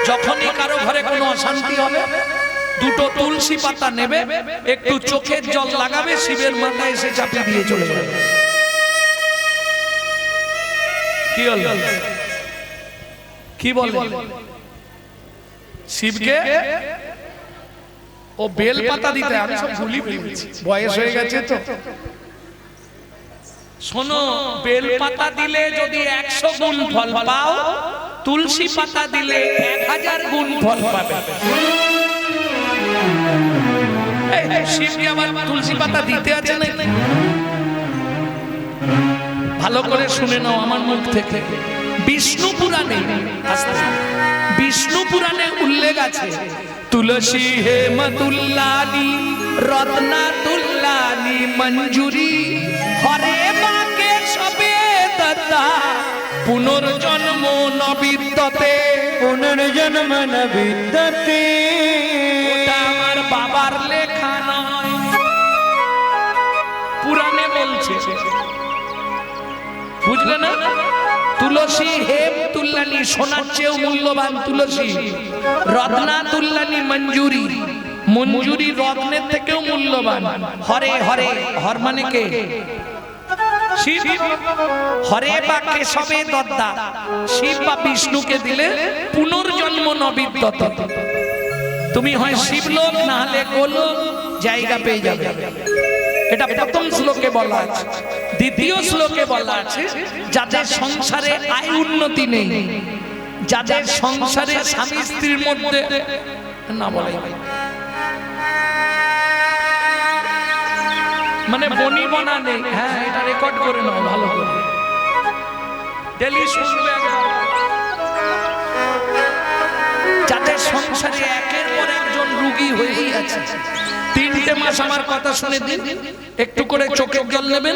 যখনই কারো ঘরে কোনো অশান্তি হবে দুটো তুলসী পাতা নেবে, একটু চোখের জল লাগাবে, শিবের মাথায় এসে চাপিয়ে দিয়ে চলে যাবে। কি হলো? কি বলে? শিবকে ও বেল পাতা দিতে, আমি সব ভুলি ফেলেছি, বয়স হয়ে গেছে তো। শোনো, বেল পাতা দিলে যদি 100 গুণ ফল পাও, তুলসী পাতা দিলে 1000 গুণ ফল পাবে। শিবকে আবার তুলসী পাতা দিতে আছে না? ভালো করে শুনে নাও আমার মুখ থেকে। বিষ্ণু পুরাণে, বিষ্ণু পুরাণে উল্লেখ আছে, তুলসী হেমতুল্লানি রত্নাতুল্লানি মঞ্জুরি হরে বাকে সবে দত্তা পুনর্জন্ম নবিদ্যতে। পুনর্জন্ম নবিদ্যতে। ওটা আমার বাবার লেখা নয়, পুরাণে বলছে, বুঝলে না? তুলসী হেমতুল্লানি সোনার চেয়েও মূল্যবান তুলসী, রত্নাতুল্লানি মঞ্জুরি, মঞ্জুরি রত্নের থেকেও মূল্যবান। হরে হরে, হর মানে কে? শিব। হরে বা কেশবে দত্তা, শিব বা বিষ্ণুকে দিলে পুনর্জন্ম নবিদ্যত। তুমি হয় শিবলোক না হলে গোলোক জায়গা পেয়ে যাবে। এটা প্রথম শ্লোকে বলা আছে। দ্বিতীয় শ্লোকে বলা আছে, যাদের সংসারে আয় উন্নতি নেই, যাদের সংসারে স্বামী স্ত্রীর মধ্যে না বলাই মানে বনিবনা নেই। হ্যাঁ, এটা রেকর্ড করে নাও ভালো করে, ডেলি শুনবে। যাদের সংসারে একের পর একজন রোগী হয়েই আছে, 3টে মাস আমার কথা শুনে দিন, একটু করে চোখের জল নেবেন,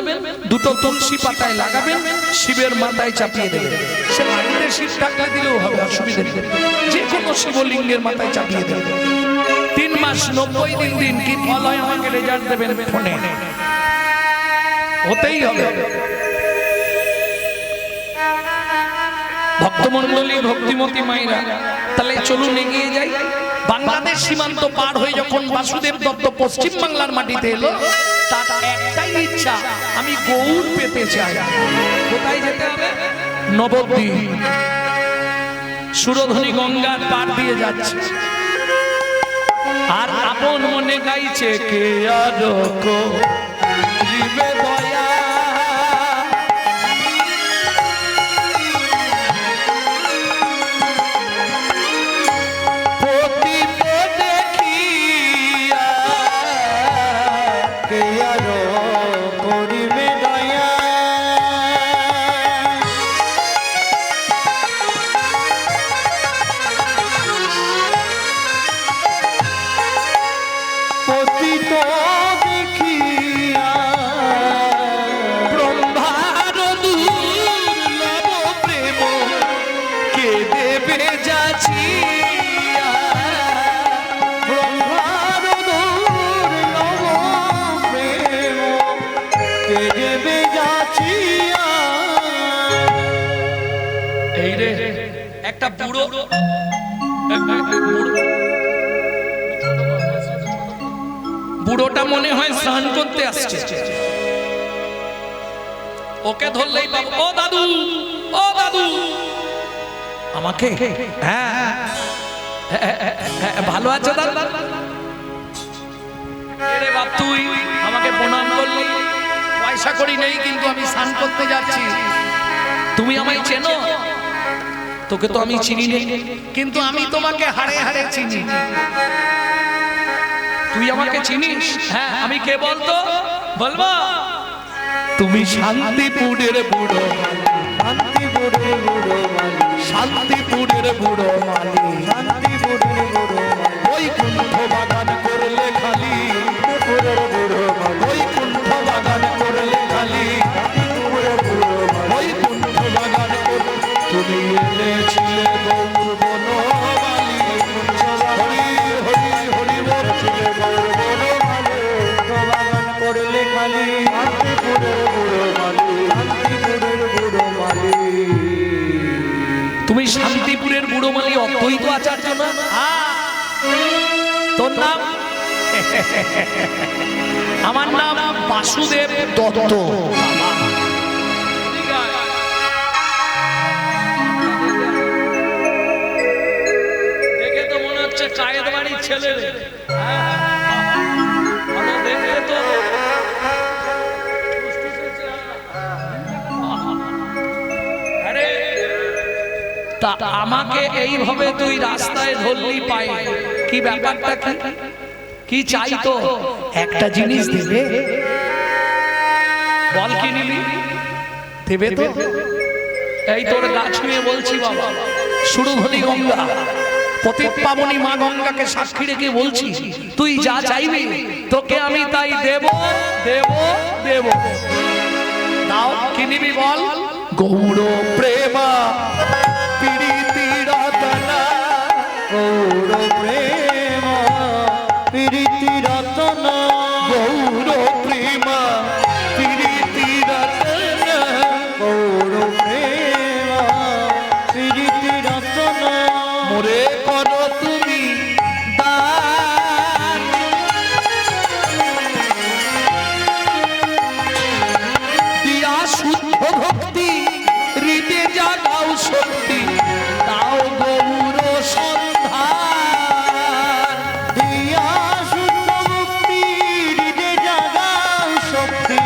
দুটো তুলসী পাতায় লাগাবেন, শিবের মাথায় চাপিয়ে দেবেন। সে বাড়িতে শিব থাকলে দিলেও হবে, অসুবিধা নেই, যে কোনো শিবলিঙ্গের মাথায় চাপিয়ে দেবেন। 3 মাস 90 দিন দিন, কি ফল হয় আমাকে রেজাল্ট দেবেন ফোনে, হতেই হবে। ভক্তমণ্ডলী, ভক্তিমতী মায়েরা, তাহলে চলুন এগিয়ে যাই। বাংলাদেশ সীমান্ত পার হয়ে যখন বাসুদেব দত্ত পশ্চিম বাংলার মাটিতে এলো, তার একটাই ইচ্ছা, আমি গৌর পেতে চাই। কোথায় যেতে হবে? নবদ্বীপ। সুরধ্বনি গঙ্গার পার দিয়ে যাচ্ছে, আর আপন মনে গাইছে, কে আর করিবে দয়া। একটা বুড়ো, বুড়োটা মনে হয় স্নান করতে আসছে, ওকে ধরলেই বাবু, ও দাদু, ও দাদু, আমাকে? হ্যাঁ, ভালো আছো দাদু? রে বাপ, তুই আমাকে প্রণাম করলি, পয়সা করি নেই, কিন্তু আমি স্নান করতে যাচ্ছি, তুমি আমায় চেনো? তোকে তো আমি চিনি নেই, কিন্তু আমি তোমাকে হাড়ে হাড়ে চিনি। তুই আমাকে চিনিস? হ্যাঁ। আমি কে বলতো? বলবো, তুমি শান্তিপুরের বুড়ো, শান্তিপুরের বুড়ো মালি, শান্তিপুরের বুড়ো মালি, শান্তিপুরের বুড়ো মালি, ওই কুণ্ঠ বাগান করলে খালি, শান্তিপুরের বুড়ো মালি, ওই কুণ্ঠ বাগান করলে খালি, শান্তিপুরের বুড়ো মালি, ওই কুণ্ঠ বাগান করলে তুমি এনেছিলে গৌর বনমালী, হরি হরি হরি বলছিলে গৌর বনমালী, বাগান করলে খালি, শান্তিপুরের বুড়ো মালি, শান্তিপুরের বুড়ো মালি। তুমি শান্তিপুরের বুড়ো মালী অতই আচার্য না? তোর নাম? আমার নাম বাসুদেব দত্ত। দেখে তো মনে হচ্ছে কায়েদ বাড়ির ছেলে রে। দেখলে তো তা আমাকে এইভাবে তুই রাস্তায় ধরলি পায়ে, কি ব্যাপারটা কি? কি চাই তো? একটা জিনিস দেবে, বল কি নিবি? দেবে তো? এই তোর গাছ নিয়ে বলছি বাবা, সুরধনী গঙ্গা, পতিত পাবনী মা গঙ্গাকে সাক্ষী রেখে বলছি, তুই যা চাইবি তোকে আমি তাই দেব দেব দেব। দাও, কি নিবি বল? গৌর প্রেমা প্রীতি রতনা, গৌর প্রেম প্রীতি রতনা, গৌর প্রেমা প্রীতি রতনা, গৌর প্রেম প্রীতি রতনা, মোরে করো তুমি দান, দিয়া শুদ্ধ ভক্তি, হৃদে জাগাও শক্তি, তাও গৌর সন্ধান। দিয়া শুদ্ধ মুক্তি, হৃদে জাগাও শক্তি,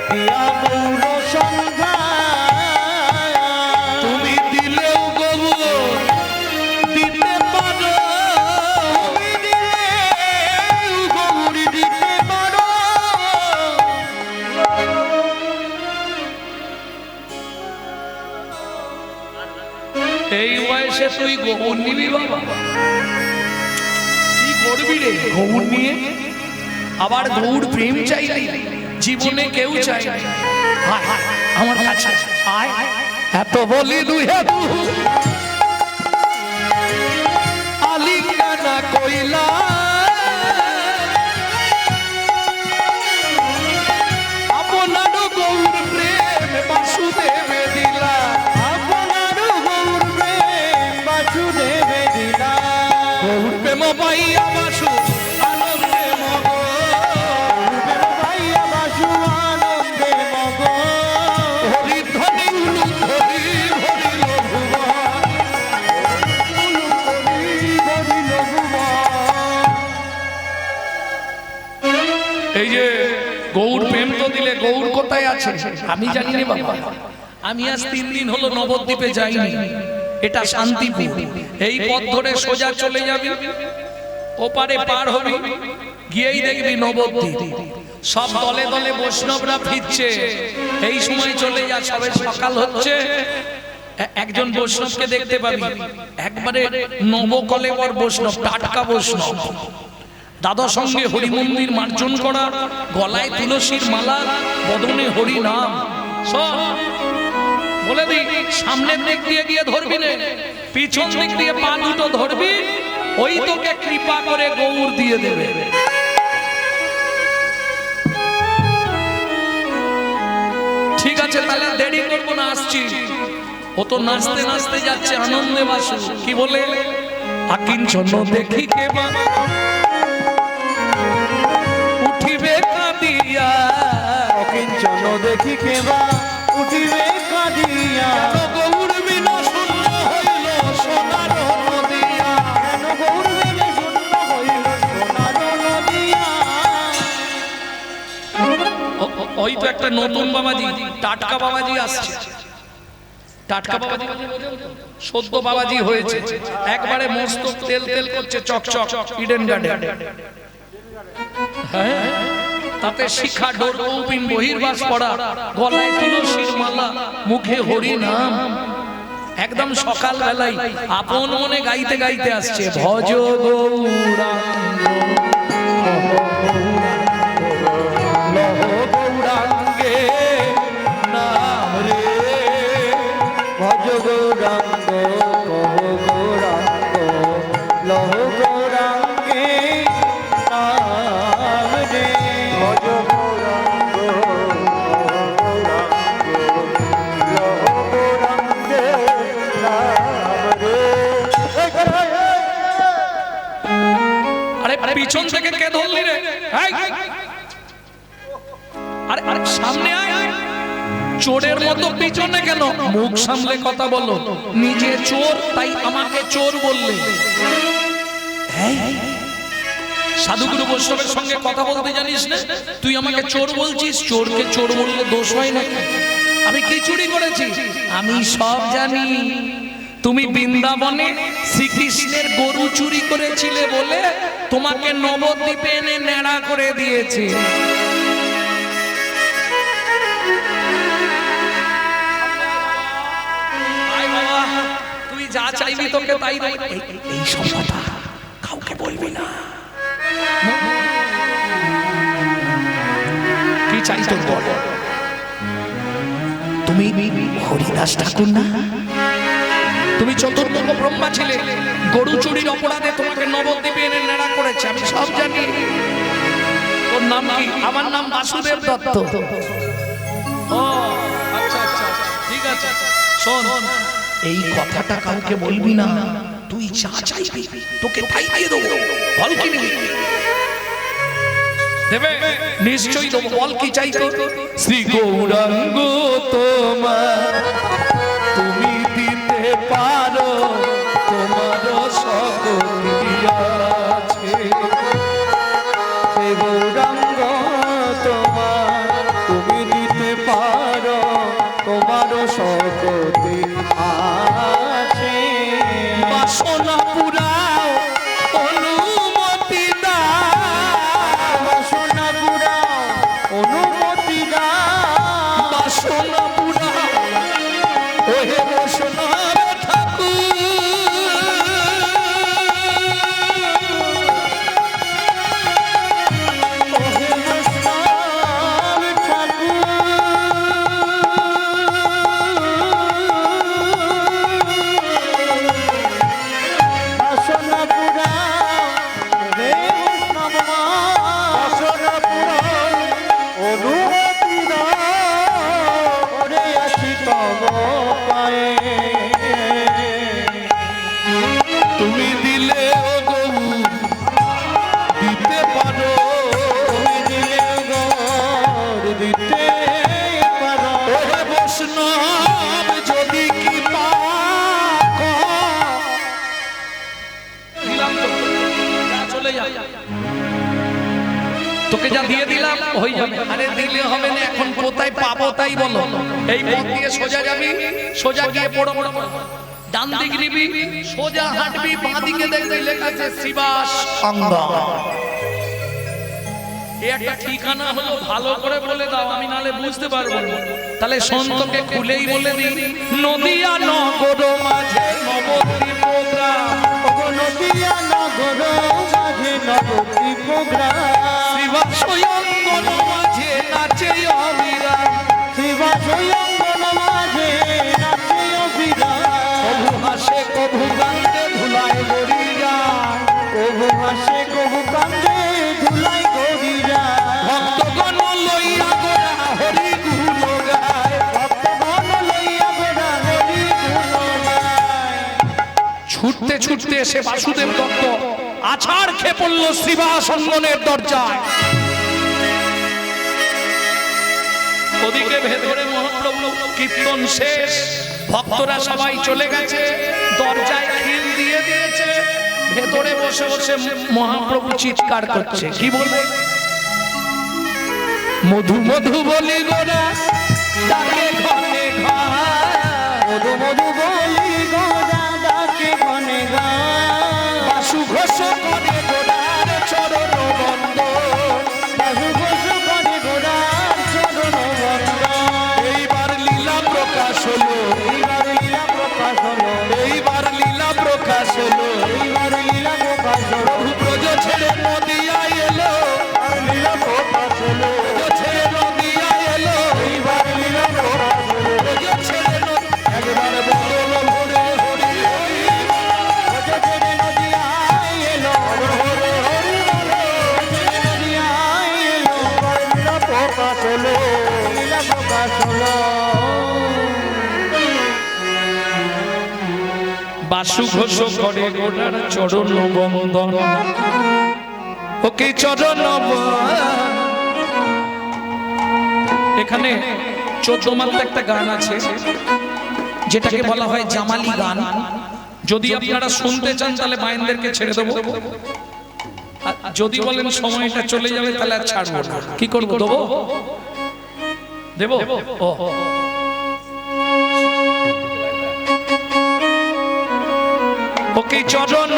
দিয়া গৌর সন্ধান। তুমি দিলেও গৌর দিতে পারো, তুমি দিলেও গৌর দিতে পারো। এই বয়সে তুই গৌর নিবি বাবা? কি করবি রে গৌর নিয়ে? আবার গৌর প্রেম চাইলি? জীবনে কেউ চাই না। আয়, আয়, আমার কাছে আয়, এত বলি দুই হেতু আলিঙ্গনা কইলা, আপনার গৌর প্রেম বাসুদেবে দিলা, আপনার গৌর প্রেম বাসুদেবে দিলা, গৌর প্রেম পাইয়া বাসু আনন্দে মগ, প্রেম পাইয়া বাসু আনন্দে মগ, হরি ধ্বনি উলু ধরি ভরিল ভুবন, বলিল ভুবন। এই যে গৌর প্রেম তো দিলে, গৌর কোথায় আছে আমি জানি না বাবা। আমি আজ 3 দিন হলো নবদ্বীপে যাইনি। এটা শান্তিপুর, এই পথ ধরে সোজা চলে যাবি, ওপারে পার হবি, গিয়েই দেখবি নবদ্বীপ। সব দলে দলে বৈষ্ণবরা ফিরছে, এই সময় চলে যা, সবে সকাল হচ্ছে। একজন বৈষ্ণবকে দেখতে পাবি, একবারে নবকলেবর বৈষ্ণব, টাটকা বৈষ্ণব, দাদার সঙ্গে হরি মন্দির মার্জন করা, গলায় তুলসীর মালা, বদনে হরি নাম। সব বলে দি, সামনের দিক দিয়ে গিয়ে ধরবি না, পিছন দিক দিয়ে পা দুটো ধরবি, ওই তোকে কৃপা করে গৌর দিয়ে দেবে। ঠিক আছে, তাহলে দেরি করবো না, আসছি। ও তো নাচতে নাচতে যাচ্ছে আনন্দে বাসু। কি বলে? আকিঞ্চন দেখি কেবা উঠিবে কাঁদিয়া, অকিঞ্চন দেখি কেবা উঠিবে কাঁদিয়া, গৌর বিনা শূন্য হইল সোনার নদিয়া, কেন গৌর বিনে শূন্য হইল সোনার নদিয়া। ওই তো একটা নতুন বাবাজি, টাটকা বাবাজি আসছে। টাটকা বাবাজি সদ্য বাবাজি হয়েছে, একবারে মস্ত তেল তেল করছে, চকচক, ইডেন গার্ডেন। হ্যাঁ, তাতে শিখা ডোর কৌপিন বহির্বাস পড়া, গলায় তুলসীর মালা, মুখে হরি নাম। একদম সকাল বেলায় আপন মনে গাইতে গাইতে আসছে, ভজ গৌরাঙ্গ লহ গৌরাঙ্গে নাম রে, ভজ গৌরাঙ্গ কহ গৌরাঙ্গ লহ গৌরাঙ্গে নাম রে, ভজ গৌরাঙ্গ লহ গৌরাঙ্গে নাম রে। পিছন থেকে কে ধরলি রে? আরে আরে সামনে আয়। চোরের মতো পিছনে কেন? মুখ সামলে কথা বলো। নিজে চোর তাই আমাকে চোর বললে। সাধুগুরু বৈষ্ণবের সঙ্গে কথা বলতে জানিস না? তুই আমাকে চোর বলছিস? চোরকে চোর বললে দোষ হয় না? আমি কি চুরি করেছি? আমি সব জানি। তুমি বৃন্দাবনে শ্রীকৃষ্ণের গরু চুরি করেছিলে বলে তোমাকে নবদ্বীপে এনে নেড়া করে দিয়েছে। তুই যা চাইবি তোকে তাই দেব। এই সব কথা কাউকে বলবি না। কি চাই তোর বল? তুমি হরিদাস ঠাকুর না? তুমি চতুর্মুখ ব্রহ্মা ছিলে। গরু চুরির অপরাধে তোমাকে নবদ্বীপে এনে নেড়া করেছে। আমি সব জানি। তোর নাম কি? আমার নাম বাসুদেব দত্ত। ও আচ্ছা আচ্ছা ঠিক আছে। শোন, এই কথাটা কাউকে বলবি না। তুই যা চাইবি তোকে তাই দিয়ে দেবো। বল কি নিবি? দেবে? নিশ্চয়ই দেবো। বল কি চাই তোর? শ্রী গৌরাঙ্গ তোমার তুমি দিতে পারো, তোমার শক্তি আছে। শ্রী গৌরাঙ্গ তোমার তুমি দিতে পারো, তোমার শক্তি আছে। বাসনা পুরাও অনুমতি দাও। বাসনা পুরাও অনুমতি দাও। বাসনা পুরাও ওহে বৈষ্ণব ঠাকুর। ওহে বৈষ্ণব ঠাকুর। বাসনা পুরাও হে বৈষ্ণব মা। বাসনা পুরাও অনুমতি দাও। ওরে আছি তব পায়ে। তুমি দিলে ও গৌ দিতে পারো। তুমি দিলে গৌর দিতে পারো। ওহে বৈষ্ণব যদি কৃপা দিলাম যা চলে যা। তোকে যা দিয়ে দিলাম হয়ে যাবে। আরে দিলে হবে না, এখন কোথায় পাবো তাই বলো। এই পথ দিয়ে সোজা যাবি, সোজা গিয়ে পড়ো পড়ো ডান দিক নিবি, সোজা হাঁটবি, বাঁ দিকে দেখবি লেখা আছে শিবাস অঙ্গ। এই একটা ঠিকানা হলো, ভালো করে বলে দাও, আমি নালে বুঝতে পারবো না। তাহলে সন্তকে খুলেই বলে দিই। নদিয়া নগর মাঝে নবদ্বীপ গ্রাম। ওগো নদিয়া নগর মাঝে নবদ্বীপ গ্রাম। শিবাস অঙ্গন মাঝে নাচে অবিরাম। শিবাস অঙ্গন মাঝে নাচে অবিরাম। কভু হাসে কভু কান্দে ধুলায় গড়ি যায়। কভু হাসে কভু কান্দে ধুলাই গড়ি যায়। ভক্তগণ লইয়া গোরা হরি গুণ গায়। ভক্তগণ লইয়া গোরা হরি গুণ গায়। ছুটতে ছুটতে এসে বাসুদেব দত্ত আছাড় খেয়ে পড়ল শিবাস অঙ্গনের দরজায়। ওদিকে ভেতরে মহাপ্রভু কীর্তন শেষ, ভক্তরা সবাই চলে গেছে, দরজায় খিল দিয়ে দিয়েছে। ভেতরে বসে বসে মহাপ্রভু চিৎকার করছে। কি বলবে? মধু মধু বলি গোরা ডাকে ঘরে ঘর। মধু মধু বলি গোরা ডাকে ঘনে গায়। বাসু ঘোষ করে গোরার চরণ বন্ধ। বাসু ঘোষ করে গোরার চরণ বন্ধ। এইবার লীলা প্রকাশ হলো, এইবার লীলা প্রকাশ হলো। এইবার লীলা প্রকাশ হলো। এইবার লীলা প্রকাশ হলো। প্রভু ব্রজ ছেড়ে নদিয়ায় এলো। আর লীলা প্রকাশ হলো। ব্রজ ছেড়ে নদিয়ায় এলো। এইবার লীলা প্রকাশ হলো। ব্রজ ছেড়ে একবারে বদল ভরে হরি হরি। ব্রজ ছেড়ে নদিয়ায় এলো। হরি হরি বলো। ব্রজ ছেড়ে নদিয়ায় এলো। এইবার লীলা প্রকাশ হলো। লীলা প্রকাশ হলো। বাসু ঘোষ করে গোরার চরণ বন্দন। ওকে চরণ এখানে 14 মাত্র একটা গান আছে যেটাকে বলা হয় জামালি গান। যদি আপনারা শুনতে চান তাহলে মায়েনদেরকে ছেড়ে দেবো, যদি বলেন সময়টা চলে যাবে তাহলে আর ছাড়বো না। কি করবো, দেবো দেবো ও ওকে চরণ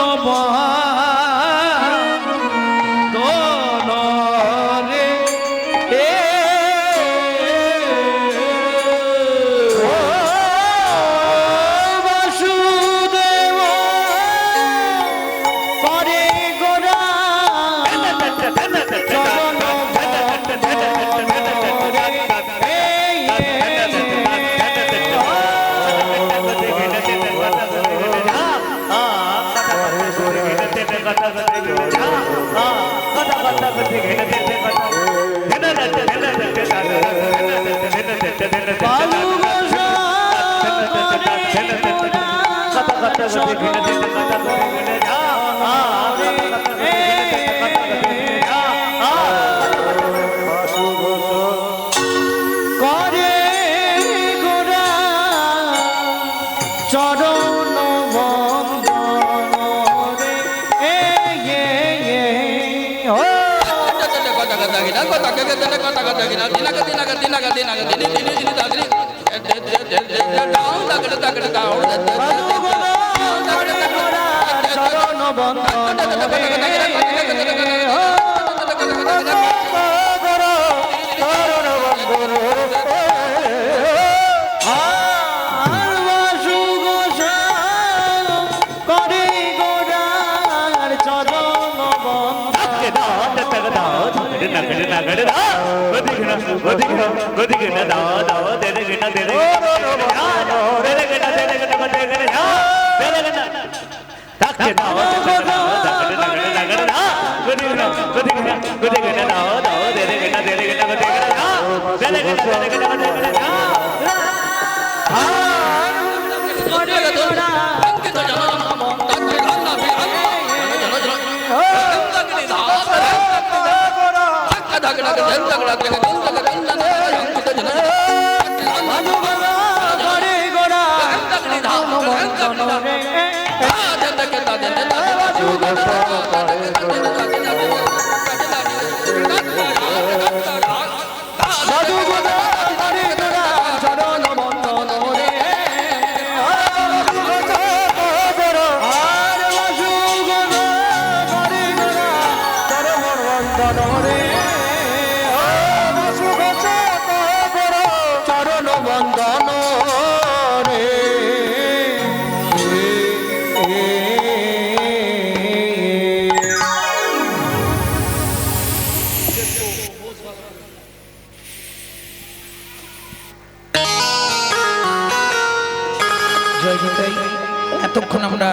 এতক্ষণ আমরা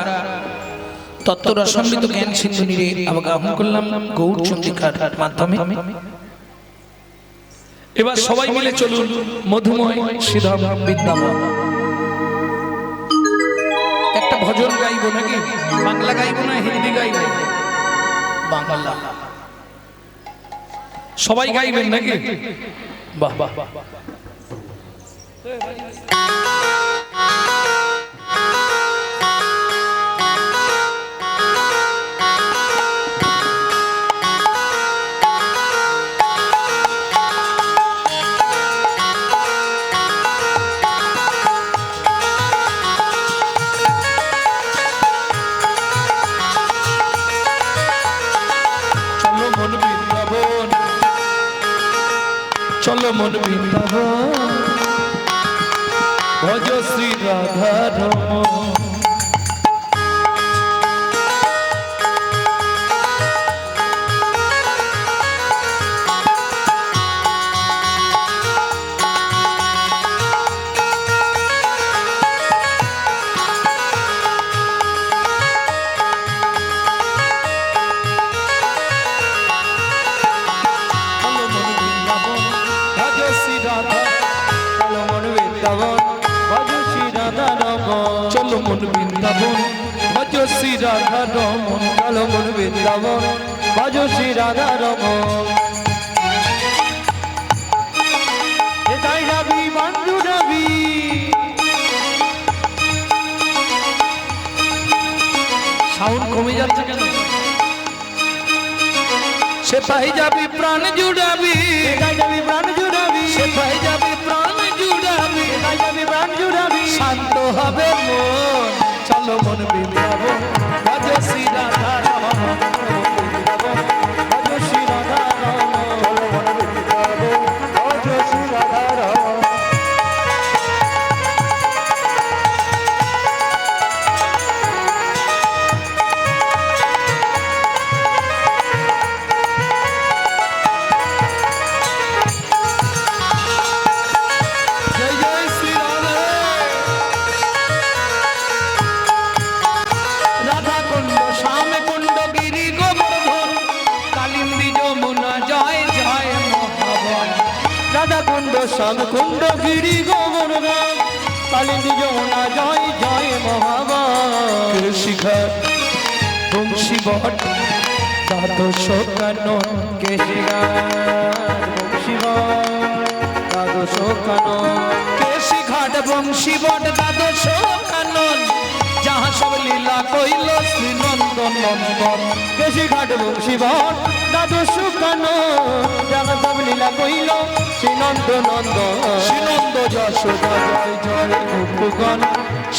তত্ত্বরসামৃত জ্ঞান সিন্ধু নিয়ে আবাহন করলাম গৌড় চন্দ্রিকার মাধ্যমে। এবার সবাই মিলে চলুন মধুময় শ্রীধাম বৃন্দাবন। একটা ভজন গাইবো নাকি? বাংলা গাইবো না হিন্দি গাইবো? বাংলা। সবাই গাইবেন নাকি? বাহ বাহ বাহ। চলো মন বৃন্দাবন ভজ শ্রী রাধা রমণ। চলো মন বৃন্দাবন ভজ শ্রী রাধা রমণ। চলো মন বৃন্দাবন ভজ শ্রী রাধা রমন তাই যাবি বন্ধু যাবি সাউন্ড কমে যাচ্ছে কেন? সে পাই যাবি প্রাণ জুড়াবি, তাই যাবি প্রাণ জুড়াবি, সে পাই যাবি প্রাণ জুড়াবি, তাই যাবি প্রাণ জুড়াবি, শান্ত হবে মন, চলো মন বৃন্দাবন, ভজ শ্রী রাধা রমন। ভজ শ্রী রাধা রমন ভজ শ্রী রাধা রমন জয় জয় শ্রী রাধে। রাধা কুণ্ড শ্যাম কুণ্ড গিরি গোবর্ধন, কালিন্দী যমুনা জয় জয় মহাবন। রাধা কুণ্ড শ্যাম কুণ্ড গিরি গোবর্ধন কালিন্দী যমুনা জয় জয় মহাবন শিখর বংশী বট দ্বাদশ কানন, দ্বাদশ কানন কেশি ঘাট বংশী বট দ্বাদশ কানন, যাহা সব লীলা কইল শ্রী নন্দন নন্দন। কেশি ঘাট বংশীবন দ্বাদশ কানন যাহা সব লীলা কইল শ্রীনন্দ নন্দ শ্রীনন্দ যশোদা জয় জয় গোপগণ,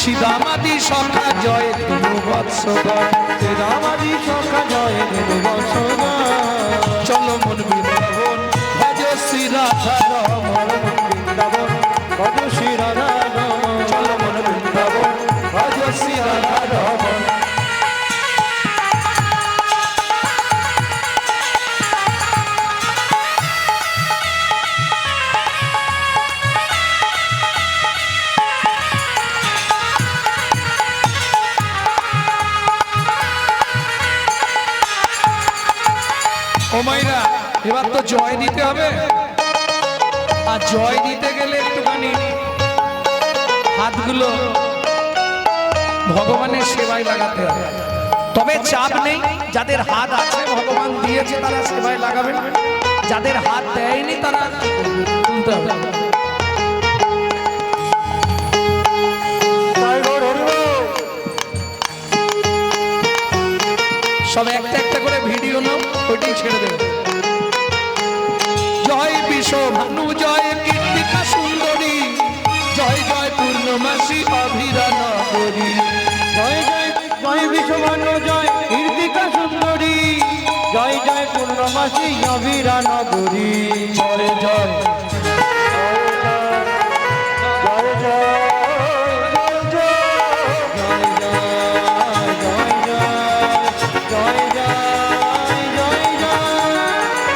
সীতামাদি সখা জয় তিনু বৎসগণ। রামাদি সখা জয় দেব বৎসগণ চলো মন বৃন্দাবন, ভজ শ্রী রাধা রমন। বৃন্দাবন ভজ শ্রী রাধা রমন চলো মন বৃন্দাবন, ভজ শ্রী রাধা রমন। ও মাইরা, এবার তো জয় দিতে হবে, আর জয় দিতে গেলে একটুখানি হাতগুলো ভগবানের সেবায় লাগাতে হবে। তবে চাপ নেই, যাদের হাত আছে ভগবান দিয়েছে তারা সেবায় লাগাবেন, যাদের হাত দেয়নি তারা তুলতে হবে। সব একটা একটা করে ভিডিও নাও, ওইটাই ছেড়ে দেবে। জয় বিশ্বভানু জয় কীর্তিকা সুন্দরী, জয় জয় পূর্ণমাসী অভিরা নগরী। জয় জয় জয় বিশ্বভানু জয় কীর্তিকা সুন্দরী, জয় জয় পূর্ণমাসী অভিরা নগরী। জয় জয় জয় জয়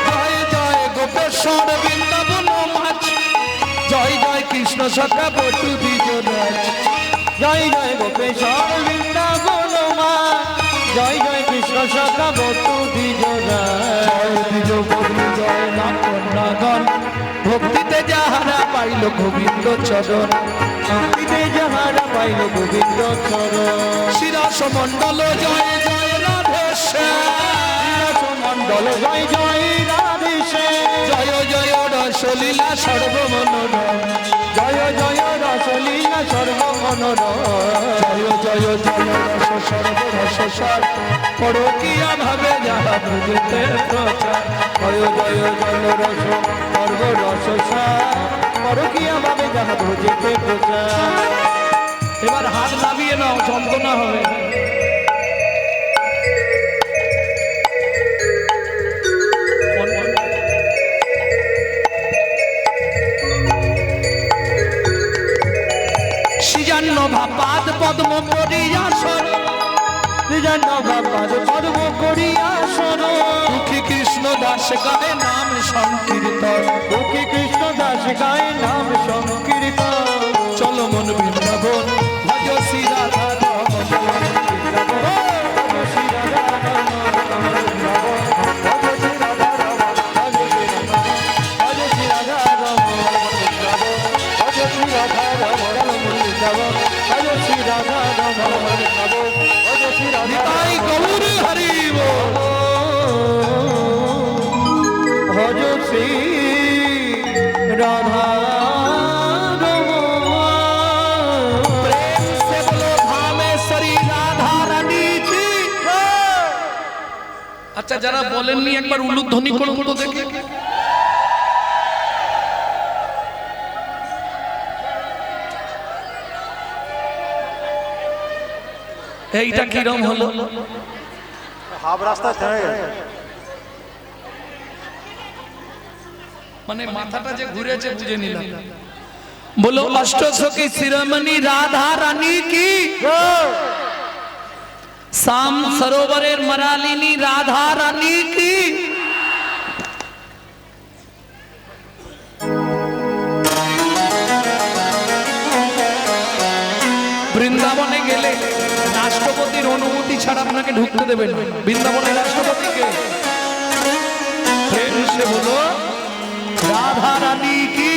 জয় জয় গোপেশ্বর বৃন্দাবন মাছ, জয় জয় কৃষ্ণ সখা বটু দ্বিজরাজ। জয় জয় গোপেশ্বর বৃন্দাবন মা, জয় জয় কৃষ্ণ সখা বটু দ্বিজরা। জয় দ্বিজ বধূ জয় নাম কন্যাগণ, ভক্তিতে যাহারা পাইল গোবিন্দ চরণ। ভক্তিতে যাহারা পাইল গোবিন্দ চরণ। শিরাস মণ্ডল জয় জয় রাধেশ্যাম, মন্ডল জয় জয় রাধেশে, জয় জয় রসলীলা সর্বমনোরম। জয় জয় রসলীলা সর্বমনোরম। জয় জয় জয় রস সর্বরসসার, পরকীয়া ভাবে যাহা বুঝতে প্রচার। জয় জয় জয় রস সর্বরস পরকীয়া ভাবে যাহা ভোজেতে প্রচার। এবার হাত নামিয়ে নাও, যন্ত্রণা হবে। সৃজান্ন ভাপাদ পদ্ম পরিয়াসন, সৃজন বাপাদ পদ্ম করিয়া সর। দুঃখী কৃষ্ণ দাস গায়ে নাম সংকীর্তন। দুঃখী কৃষ্ণ দাস গায়ে নাম সংকীর্তন। চলো মন বৃন্দাবন, ভজ শ্রী রাধা রমন। নিতাই গৌর হরি বল। আচ্ছা যারা বলেননি একবার উলুধ্বনি করুন তো দেখি। এইটা কিরম হলো? হাফ রাস্তা ছেড়ে গেছে। মানে মাথাটা যে ঘুরেছে বুঝে নিলাম। বলো অষ্টসখী শিরোমণি রাধা রানী কি, শাম সরোবরের মরালিনী রাধা রানী কি। বৃন্দাবনে গেলে রাষ্ট্রপতির অনুমতি ছাড়া আপনাকে ঢুকতে দেবেন। বৃন্দাবনের রাষ্ট্রপতিকে প্রেম সে বলো রাধা রানী কি।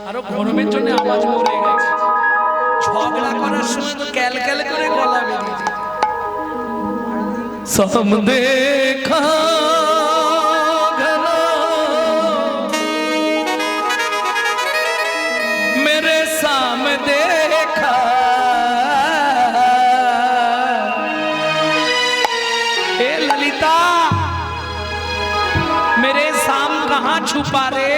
আরো গরমের জন্য আওয়াজ মরে গেছে, ঝগড়া করার সময় তো ক্যালক্যাল করে গলা বেরিয়েছে। সম দেখা ঘনা मेरे सामने देखा, ए ललिता मेरे साम कहाँ छुपा रे।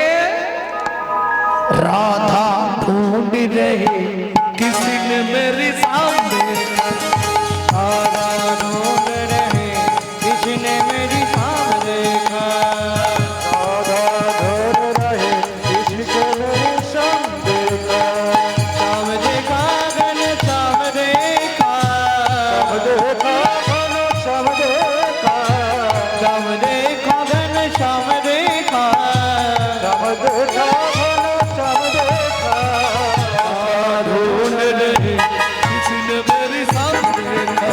राधा ढूंढ रहे किसी ने मेरे सामने, राधा ढूंढ रहे किसी ने मेरी सामने देखा, राधा ढूंढ रहे किसी ने मेरी सामने देखा, शाम देखा घन शाम देखा, शाम देखा घन शाम देखा, शाम देखा घन शाम देखा, शाम देखा घन शाम देखा, ढूंढ रहे किसी ने मेरे सामने देखा।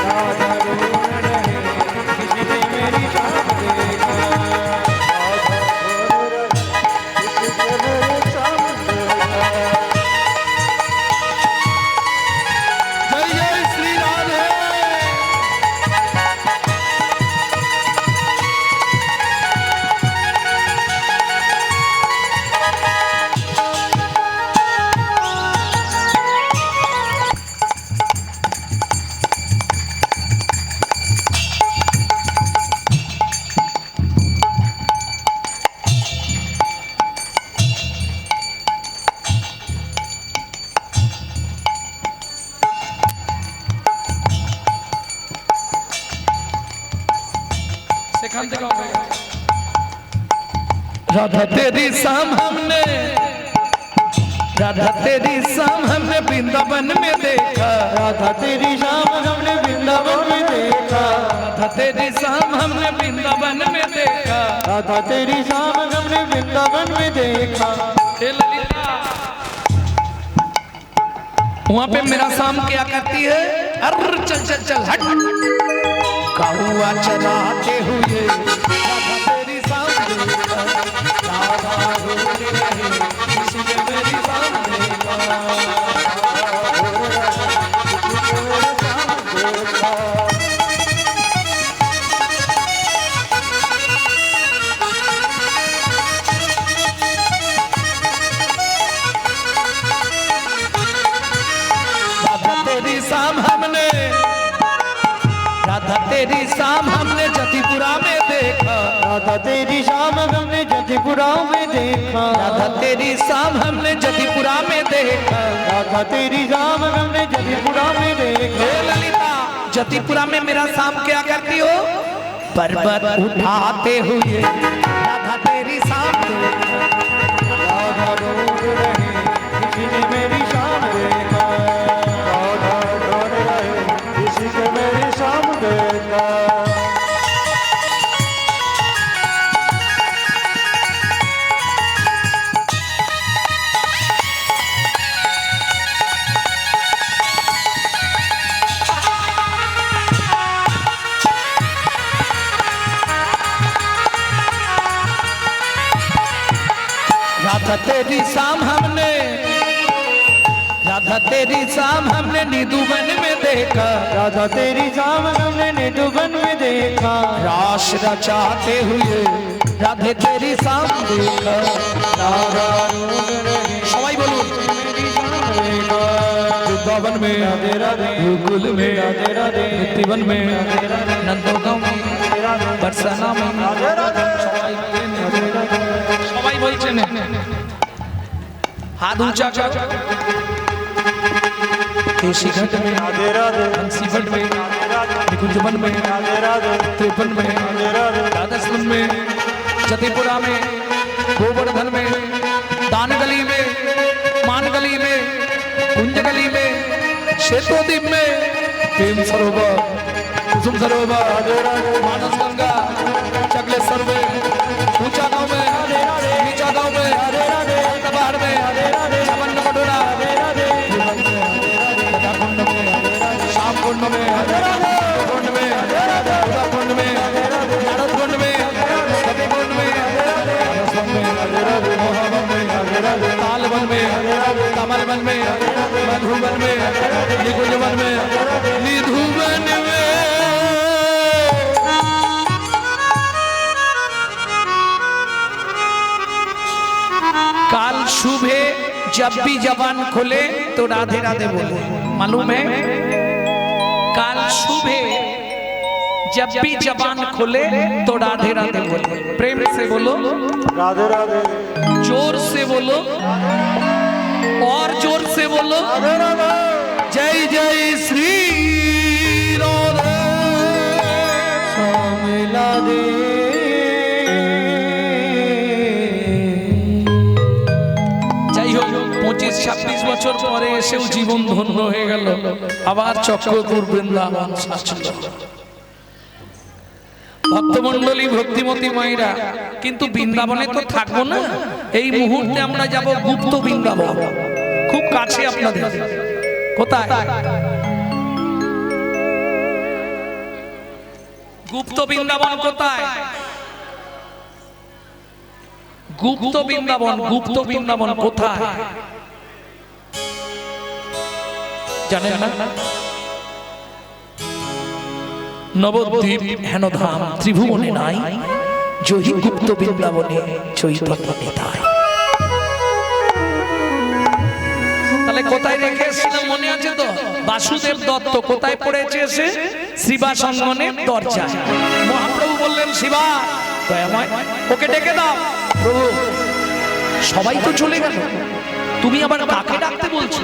राधा ढूंढ रहे किसी ने मेरी सामने देखा, राधा ढूंढ रहे किसी ने मेरे सामने देखा। जय जय श्री राधे। सेखान থেকে হবে। राधा तेरी शाम हमने, राधा तेरी शाम हमने वृंदावन में देखा, राधा तेरी शाम हमने वृंदावन में देखा, राधा तेरी शाम हमने वृंदावन में देखा। राधा तेरी शाम हमने वृंदावन में देखा। हे ललिता वहां पे मेरा शाम क्या करती है, अरे चल चल चल हट, कौआ चलाते हुए राधा तेरी शाम देखा, राधा ढूंढ रहे किसी ने मेरी शाम देखा। राधा तेरी शाम हमने, राधा तेरी शाम हमने जतिपुरा में देखा, राधा तेरी शाम हमने जतिपुरा में देखा, राधा तेरी शाम हमने जतिपुरा में देखा। राधा तेरी शाम हमने जतिपुरा में देखा। हे ललिता जतिपुरा में मेरा शाम क्या करती हो, पर्वत उठाते हुए राधा तेरी शाम देखा, राधा ढूंढ रहे किसी ने मेरी शाम देखा, राधा ढूंढ रहे किसी ने मेरी शाम देखा। राधा तेरी शाम हमने, राधा तेरी शाम हमने निधुवन में देखा, राधा तेरी शाम हमने निधुवन में देखा, रास रचाते हुए राधे तेरी शाम देखा। राधा ढूंढ रहे সবাই বলুন मेरी शाम देखा, যুদ্ধ वृंदावन में, गोकुल में, वृत्तिवन में, नंदगांव में, बरसाना में, সবাই বলছেন हाथ ऊंचा कर, केशीघाट में, बंसीघाट में, निकुंजवन में, त्रिभुवन में, राधास्वन में, जतिपुरा में, गोवर्धन में, दानगली में, मानगली में, कुंजगली में, क्षेत्रोद्वीप में, प्रेम सरोवर, कुसुम सरोवर, मानस गंगा, चकलेश्वर में, ऊंचा गांव में, नीचा गांव में, बाहर में, चमन कटोरा, शाम कुंड में, कुंड में, कुंड में, नारद कुंड में, कपि कुंड में, मोहवन में, तालवन में, कमलवन में, मधुवन में, निकुंजवन में, निधुवन में। काल सुबह जब भी जबान खोले तो राधे राधे बोले, मालूम है? काल सुबह जब भी जबान खोले तो राधे राधे बोले। प्रेम से बोलो राधे राधे, जोर से बोलो और जोर से बोलो जय जय श्री राधे मिला दे। যাই হোক 25-26 বছর পরে এসেও জীবন ধন্য হয়ে গেল, আবার চক্রপুর বৃন্দাবন সাজল। ভক্তমণ্ডলী ভক্তিমতী মায়েরা, কিন্তু বৃন্দাবনে তো থাকবো না, এই মুহূর্তে আমরা যাব গুপ্ত বৃন্দাবন, খুব কাছে আপনাদের। কোথায়? গুপ্ত বৃন্দাবন কোথায়? গুপ্ত বৃন্দাবন, গুপ্ত বৃন্দাবন কোথায় জানেন না? নবদ্বীপ হেনধাম ত্রিভুবনে নাই, জহি গুপ্ত বৃন্দাবনে চৈতন্য নিতাই। তাহলে কোথায় রেখে এসেছিলাম মনে আছে তো? বাসুদেব দত্ত কোথায় পড়েছে এসে? শ্রীবাস অঙ্গনের দরজায়। মহাপ্রভু বললেন শিবা দয়াময় ওকে ডেকে দাও। প্রভু সবাই তো চলে গেল, তুমি আবার কাকে ডাকতে বলছো?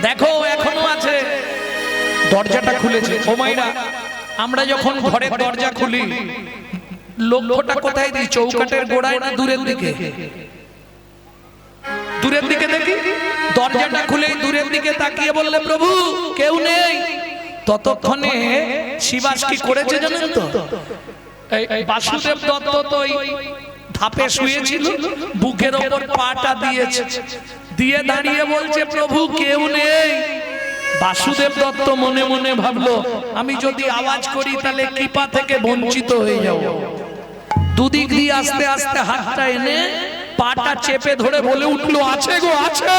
দেখো এখনো আছে, দরজাটা খুলেছে। ও মাইরা, আমরা যখন ঘরের দরজা খুলি লক্ষ্যটা কোথায় দিই? চৌকাটের গোড়ায় না দূরের দিকে? দূরের দিকে দেখি। দরজাটা খুলে দূরের দিকে তাকিয়ে বললে প্রভু কেউ নেই। ততক্ষণে শিবাস কি করেছে জানেন তো? এই বাসুদেব দত্ত তো ধাপে শুয়েছিল, বুকের ওপর পাটা দিয়েছে, দিয়ে দাঁড়িয়ে বলছে প্রভু কেউ নেই। বাসুদেব দত্ত মনে মনে ভাবলো আমি যদি আওয়াজ করি তাহলে কৃপা থেকে বঞ্চিত হয়ে যাব। দুদিক দিয়ে আস্তে আস্তে হাতটা এনে পাটা চেপে ধরে বলে উঠলো আছে গো আছে।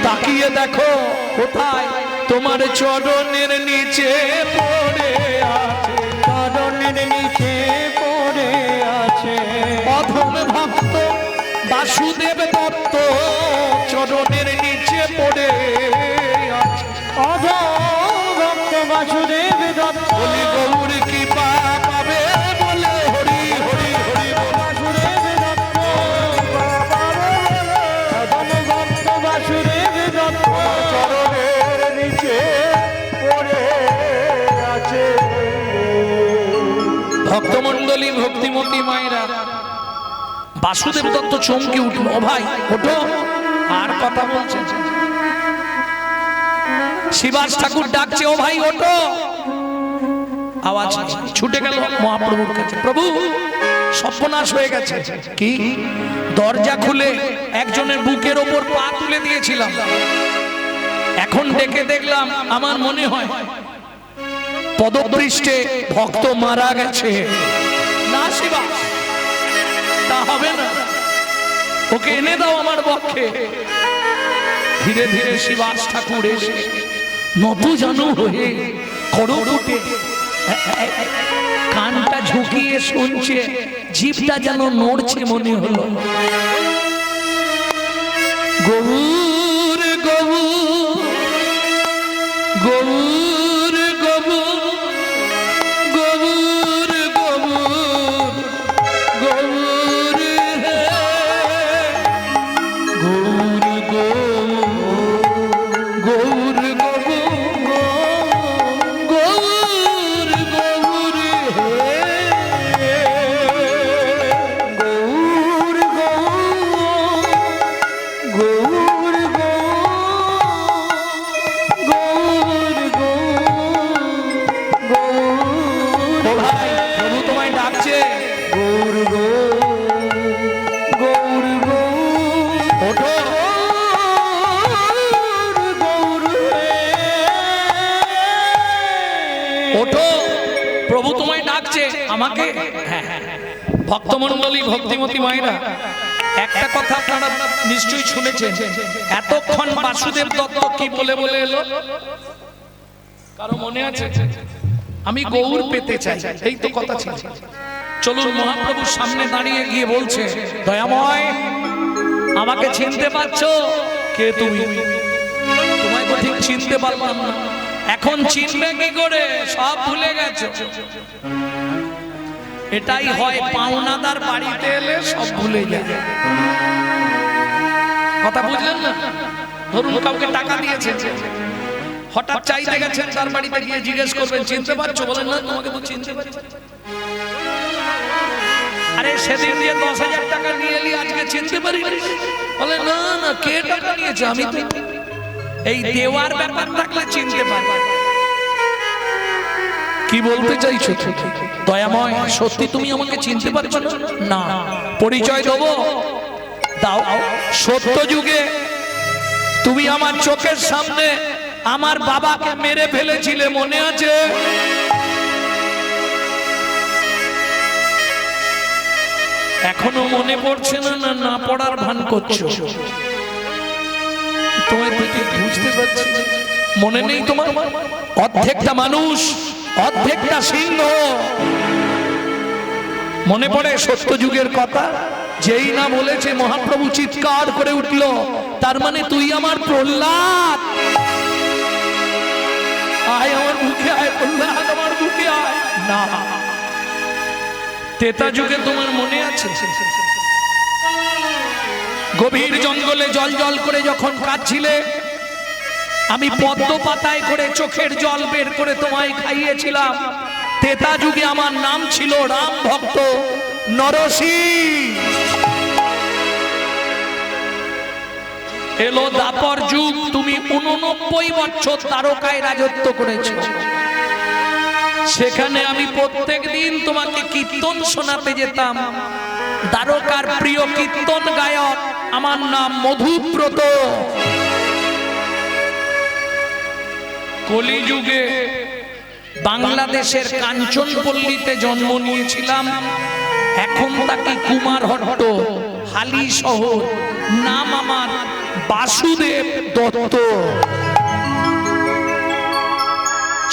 তাকিয়ে দেখো কোথায়? তোমার চরণের নিচে পড়ে আছে, চরণের নিচে পড়ে আছে অধম ভক্ত বাসুদেব দত্ত চরণের নিচে পড়ে আছে। ভক্ত বাসুদেব দত্ত বলি গৌর কৃপা পাবে বলে হরি হরি হরি বাসুদেব দত্ত ভক্ত বাসুদেব দত্ত চরণের নিচে পড়ে আছে। ভক্তমণ্ডলী ভক্তিমতী মায়েরা, বাসুদেব দত্ত চমকে উঠল। ও ভাই ওঠো, আর কথা বলছে। শিবাস ঠাকুর ডাকছে ও ভাই ওঠো। আওয়াজ ছুটে গেল মহাপ্রভুর কাছে। প্রভু সর্বনাশ হয়ে গেছে। কি? দরজা খুলে একজনের বুকের ওপর পা তুলে দিয়েছিলাম, এখন ডেকে দেখলাম আমার মনে হয় পদপৃষ্ঠে ভক্ত মারা গেছে। না শিবা তা হবে না, ওকে এনে দাও আমার পক্ষে। ধীরে ধীরে শিবাস ঠাকুর এসে নতু জানু হয়ে খড়কুটে কানটা ঝুঁকিয়ে শুনছে, জিভটা যেন নড়ছে মনে হলো। গৌর গৌর গৌর গৌর গৌর গৌর গৌর হে গৌর গৌর গৌর গৌর গৌর হে গৌর গৌর গৌর ও ভাই প্রভু তোমায় ডাকছে গৌর গৌর ওঠো ওঠো প্রভু তোমায় ডাকছে আমাকে হ্যাঁ ভক্তমণ্ডলী ভক্তিমতী মায়েরা একটা কথা আপনারা নিশ্চয়ই শুনেছেন এতক্ষণ বাসুদেব দত্ত কি বলে বলে এলো কারো মনে আছে আমি গৌর পেতে চাই এই তো কথা ছিল চলুন মহাপ্রভুর সামনে দাঁড়িয়ে গিয়ে বলছে দয়াময় আমাকে চিনতে পারছো কে তুমি তোমায় তো ঠিক চিনতে পারলাম না এখন চিনবে কি করে সব ভুলে গেছো এটাই হয় পাওনাদার বাড়িতে এলে সব ভুলে যায় কথা বুঝলেন না ধরুন কাউকে টাকা দিয়েছেন হঠাৎ চাইতে গেছেন তার বাড়িতে গিয়ে জিজ্ঞেস করবেন চিনতে পারছো বলেন না তোমাকে তো চিনতে পারছি আরে সেদিন দিয়ে 10,000 টাকা নিয়ে এলি আজকে চিনতে পারি বলে না না কে টাকা নিয়েছে আমি তো এই দেওয়ার ব্যাপার থাকলে চিনতে পারি কি বলতে চাইছো দয়াময় সত্যি তুমি আমাকে চিনতে পারছো না পরিচয় দেবো দাও সত্য যুগে তুমি আমার চোখের সামনে আমার বাবাকে মেরে ফেলেছিলে মনে আছে এখনো মনে পড়ছে না না না পড়ার ভান করছো তোমায় বুঝতে পারছি মনে নেই তোমার অর্ধেকটা মানুষ অর্ধেকটা সিংহ মনে পড়ে সত্য যুগের কথা যেই না বলেছে মহাপ্রভু চিৎকার করে উঠল তার মানে তুই আমার প্রহ্লাদ আয় আমার বুকে আয় প্রহ্লাদ আমার বুকে আয় না তেতা যুগে তোমার মনে আছে গভীর জঙ্গলে জল জল করে যখন কাঁদছিলে আমি পদ্ম পাতায় করে চোখের জল বের করে তোমায় খাইয়েছিলাম তেতা যুগে আমার নাম ছিল রাম ভক্ত নরসিংহ এলো দাপর যুগ তুমি 89 বছর তারকায় রাজত্ব করেছো সেখানে আমি প্রত্যেক দিন তোমাকে কীর্তন শোনাতে যেতাম দ্বারকার প্রিয় কীর্তন গায়ক আমার নাম মধুব্রত কলিযুগে বাংলাদেশের কাঞ্চনপল্লীতে জন্ম নিয়েছিলাম এখন তাকে কুমারহট্ট হালি শহর নাম আমার বাসুদেব দত্ত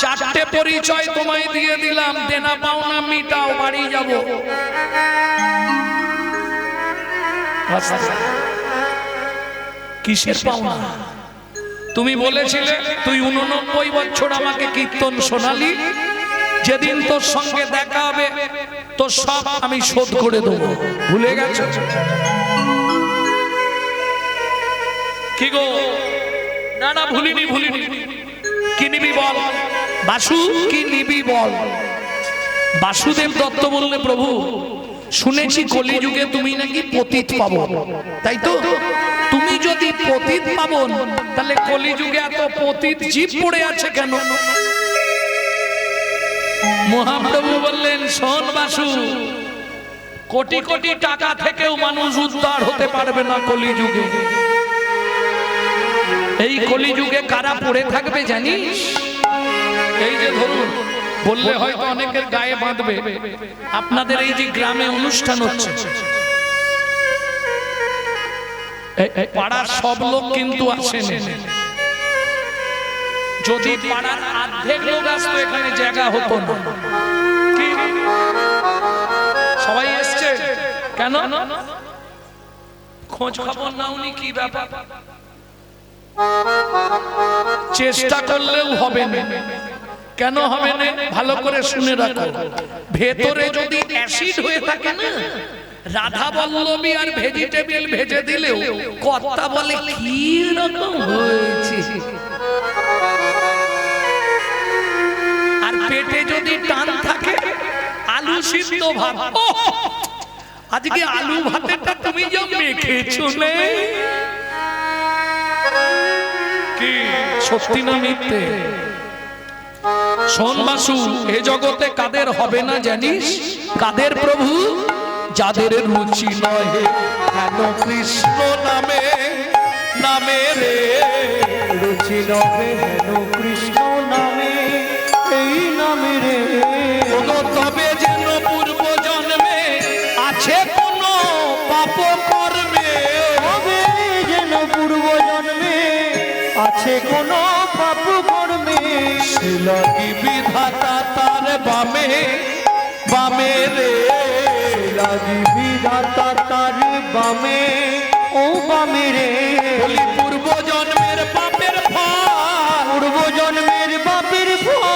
চারটে পরিচয় তোমায় দিয়ে দিলাম দেনা পাওনা মিটাও বাড়ি যাব কিসের পাওনা তুমি বলেছিলে তুই 89 বছর আমাকে কীর্তন শোনালি যেদিন তোর সঙ্গে দেখা হবে তোর সব আমি শোধ করে দেবো ভুলে গেছো কি গো না না ভুলিনি কি নিবি বল বাসু কি নিবি বল বাসুদেব দত্ত বললে প্রভু শুনেছি কলিযুগে তুমি নাকি পতিত পাবন তাই তো তুমি যদি পতিত পাবন তাহলে কলিযুগে এত পতিত জীব পড়ে আছে কেন মহাপ্রভু বললেন শোন বাসু কোটি কোটি টাকা থেকেও মানুষ উদ্ধার হতে পারবে না কলিযুগে এই কলিযুগে কারা পড়ে থাকবে জানিস এই যে ধরুন বললে হয়তো অনেকের গায়ে বাঁধবে আপনাদের এই যে গ্রামে অনুষ্ঠান হচ্ছে পাড়ার সব লোক কিন্তু আসেন যদি পাড়ার অর্ধেক লোক আসতো এখানে জায়গা হতো না কি সবাই এসছে কেন খোঁজ খবর নাওনি কি ব্যাপার চেষ্টা করলেও হবে না। কেন হবে না? ভালো করে শুনে রাখো। ভেতরে যদি অ্যাসিড হয়ে থাকে না, রাধা বল্লভী আর ভেজিটেবল ভেজে দিলেও কর্তা বলে কি রকম হয়েছে। আর পেটে যদি টান থাকে, আলু সিদ্ধ ভাত, আজকে আলু ভাতেরটা তুমি যা মেখেছো নে, কি সত্যি না মিথ্যে? শোন বাসু, এ জগতে কাদের হবে না জানিস? কাদের প্রভু? যাদের রুচি নয় কেন কৃষ্ণ নামে, নামে রে রুচি নহে হেন কৃষ্ণ নামে, এই নামে রে। তবে যেন পূর্ব জন্মে আছে কোন পাপ কর্মে, তবে যেন পূর্ব জন্মে আছে কোন পাপ কর্মে, সে লাগি বিধাতা তার বামে, বামে রে লাগি বিধাতা তার বামে, ও বামে রে। বলি পূর্ব জন্মের পাপের ফল, পূর্ব জন্মের পাপের ফল,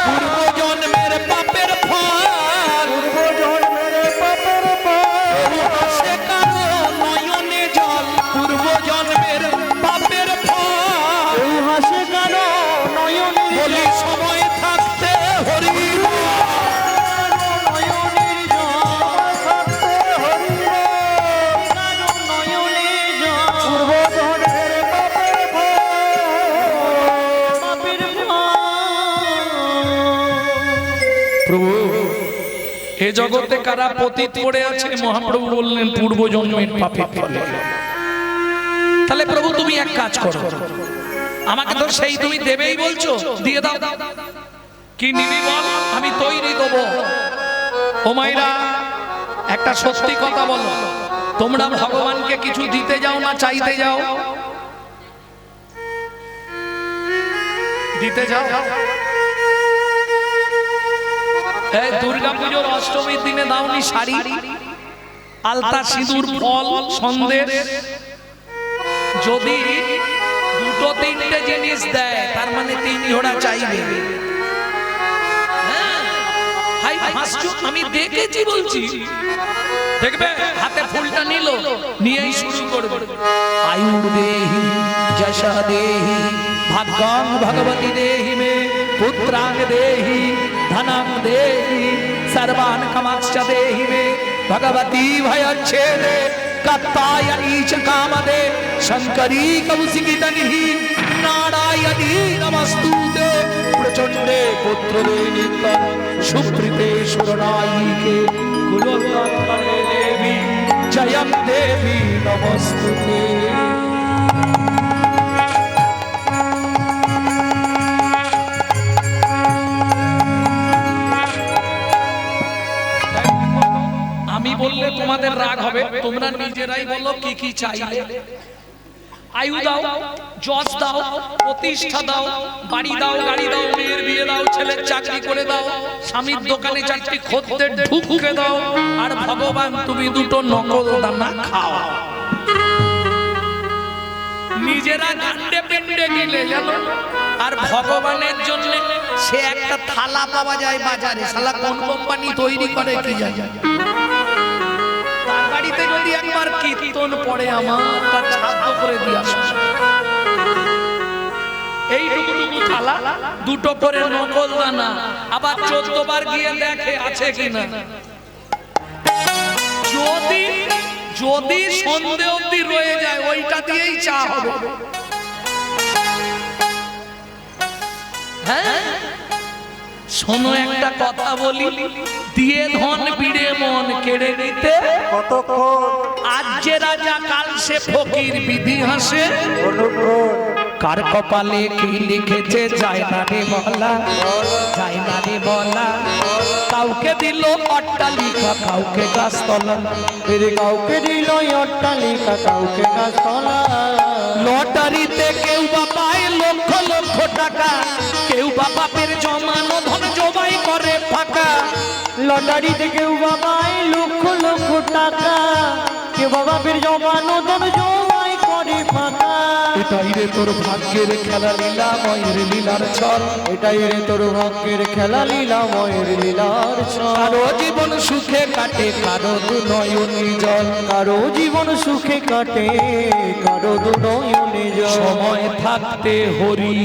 পূর্ব জন্মের পাপের ফল, পূর্ব জন্মের পাপের ফল, সে কারো নয়নে জল, পূর্ব জন্মের পাপের ফল। কেউ হাসে কারো নয়নের বলি সময় থাকতে হরি নয়নের জল থাকতে হরি রে, কারো নয়নের জল। পূর্ব জন্মের পাপের ফল, পাপের ফল। প্রভু, এ জগতে কারা পতিত পড়ে আছে? মহাপ্রভু বললেন পূর্ব জন্মের পাপের ফলে। তাহলে প্রভু তুমি এক কাজ করো, আমাকে তো সেই তুমি দেবেই বলছো, দিয়ে দাও। কি নিবি বল, আমি তৈরি দেবো। ও মাইরা, একটা সত্যি কথা বলো, তোমরা ভগবানকে কিছু দিতে যাও না চাইতে যাও? দিতে যাও। এই দুর্গা পুজোর অষ্টমীর দিনে দাওনি শাড়ি, আলতা, সিঁদুর, ফল, সন্দেশ? যদি দুটো তিনটে জিনিস দেয়, তার মানে তিন ঘোড়া চাইবে। হ্যাঁ, হাই হাসছো, আমি দেখেছি বলছি। দেখবে হাতে ফুলটা নিল, নিয়েই শুরু করবে। আয়ুর দেহি যশা দেহি ভাগ্যাং ভগবতী দেহি মে, পুত্রাং দেহি ধনাং দেহি सर्वान् कामांश्च देहि मे, भगवती भयच्छेदे कत्तायनी च कामदे, शंकरी कौशिकी तनिहि नारायणी नमस्तुते, प्रचंडे पुत्रदे नित्यं सुप्रीते सुरनायिके, कुलोत्तरे देवी जयं देवी नमस्तुते। বললে তোমাদের রাগ হবে, তোমরা নিজেরাই বলো কি কি চাইলে। আয়ু দাও, যশ দাও, প্রতিষ্ঠা দাও, বাড়ি দাও, গাড়ি দাও, মেয়ের বিয়ে দাও, ছেলের চাকরি করে দাও, স্বামীর দোকানে চারটি খদ্দের ঢুকে দাও, আর ভগবান তুমি দুটো নকল দানা খাও। নিজেরা গান্ডে পেন্ডে গেলে জানো, আর ভগবানের জন্য সে একটা থালা পাওয়া যায় বাজারে, শালা কোন কোম্পানি তৈরি করে কি জানি। তার বাড়িতে যদি একবার কীর্তন পড়ে আমার, তার ছাত্র করে দিয়ে আসো। এইটুকু থালা, দুটো করে নকল দানা, আবার 14 বার গিয়ে দেখে আছে কিনা। যদি যদি সন্দেহ অবধি রয়ে যায়, ওইটা দিয়েই চা হবে। হ্যাঁ, শোনো একটা কথা বলি, দিয়ে ধন বিড়ে মন কেড়ে নিতে কতক্ষণ, আজ যে রাজা কাল সে ফকির, বিধি হাসে কার কপালে কি লিখেছে যায় না রে বলা, যায় না রে বলা। কাউকে দিল অট্টালিকা, কাউকে গাছতলা, কাউকে দিল অট্টালিকা, কাউকে গাছতলা। লটারিতে কেউ বা পায় লক্ষ লক্ষ টাকা, কেউ বা বাপের জমানো ধন জবাই করে ফাঁকা। লটারিতে কেউ বাবাই লক্ষ লক্ষ টাকা, কেউ বাপের জমানো ধন জমাই করে বাড়ি ফাঁকা। এটাই রে তোর ভাগ্যের খেলা লীলা ময়ের লীলার ছল। এটাই রে তোর ভাগ্যের খেলা লীলাময়ের লীলার ছল। কারো জীবন সুখে কাটে কারো দু নয়নে জল। কারো জীবন সুখে কাটে কারো দু নয়নে জল। সময় থাকতে হরি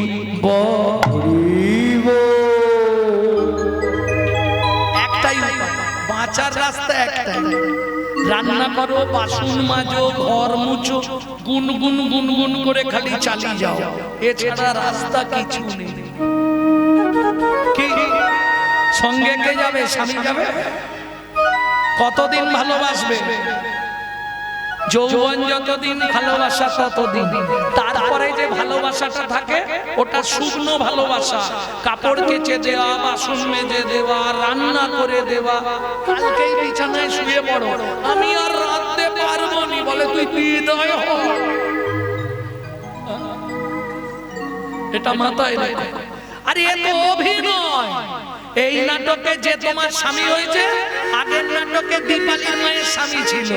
হরিব একটাই উপায়, বাঁচার রাস্তা একটাই, রান্না করো, বাসন মাজো, ঘর মুছো, গুনগুন গুনগুন করে খালি চালিয়ে যাও, এছাড়া রাস্তা কিছু নেই। কি সঙ্গে কে যাবে? স্বামী যাবে? কতদিন ভালোবাসবে? যৌবন যতদিন, ভালোবাসা ততদিন। তারপরে যে ভালোবাসাটা থাকে ওটা শুকনো ভালোবাসা, কাপড় কেচে দেওয়া, বাসন মেজে দেওয়া, রান্না করে দেওয়া। কালকেই বিছানায় শুয়ে পড়ো, আমি আর রাঁধতে পারবো নি, বলে তুই বিদয় হ। এটা মাথায় রেখো। আরে এ তো অভিনয়। এই নাটকে যে তোমার স্বামী হয়েছে, আগের নাটকে দীপালির মায়ের স্বামী ছিল,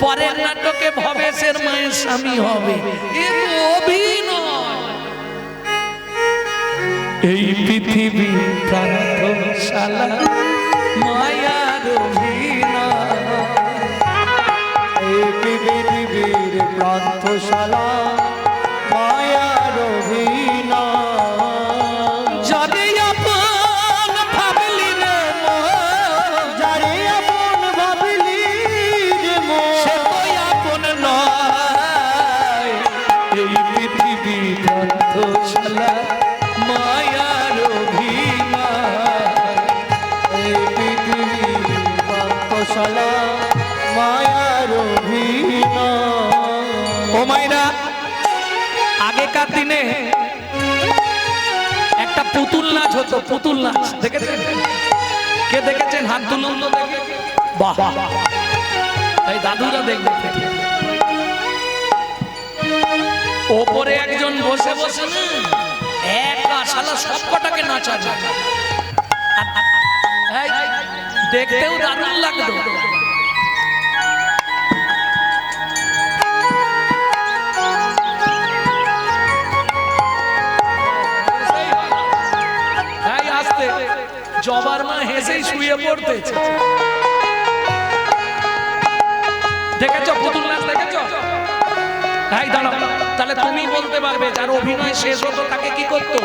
পরের নাটকে ভবেশের মায়ের স্বামী হবে। এ তো অভিনয়। এই পৃথিবী প্রান্তশালা মায়ার অভিনয়। এই পৃথিবীর প্রান্তশালা মায়ার অভিনয়। যদি আপন ভাবলি রে মন, যারে আপন ভাবলি রে মন, সে তো আপন নয়। এই পৃথিবী প্রান্তশালা মায়ার অভিনয়। এই পৃথিবীর প্রান্তশালা মায়ার অভিনয়। ও মাইরা, আগেকার দিনে একটা পুতুল নাচ হতো, পুতুল নাচ দেখেছেন? কে দেখেছেন? হাত তুলুন তো দেখে। বাহ, এই দাদুরা দেখবে। ওপরে একজন বসে বসে না একা শালা সব কটাকে নাচাচ্ছে। এই, দেখতেও দারুণ লাগতো। এই আসতে, জবার মা হেসেই শুয়ে পড়তেছে। দেখেছো পুতুল নাচ? দেখেছো? এই দাঁড়াও, তাহলে তুমি বলতে পারবে যার অভিনয় শেষ হতো তাকে কি করতো?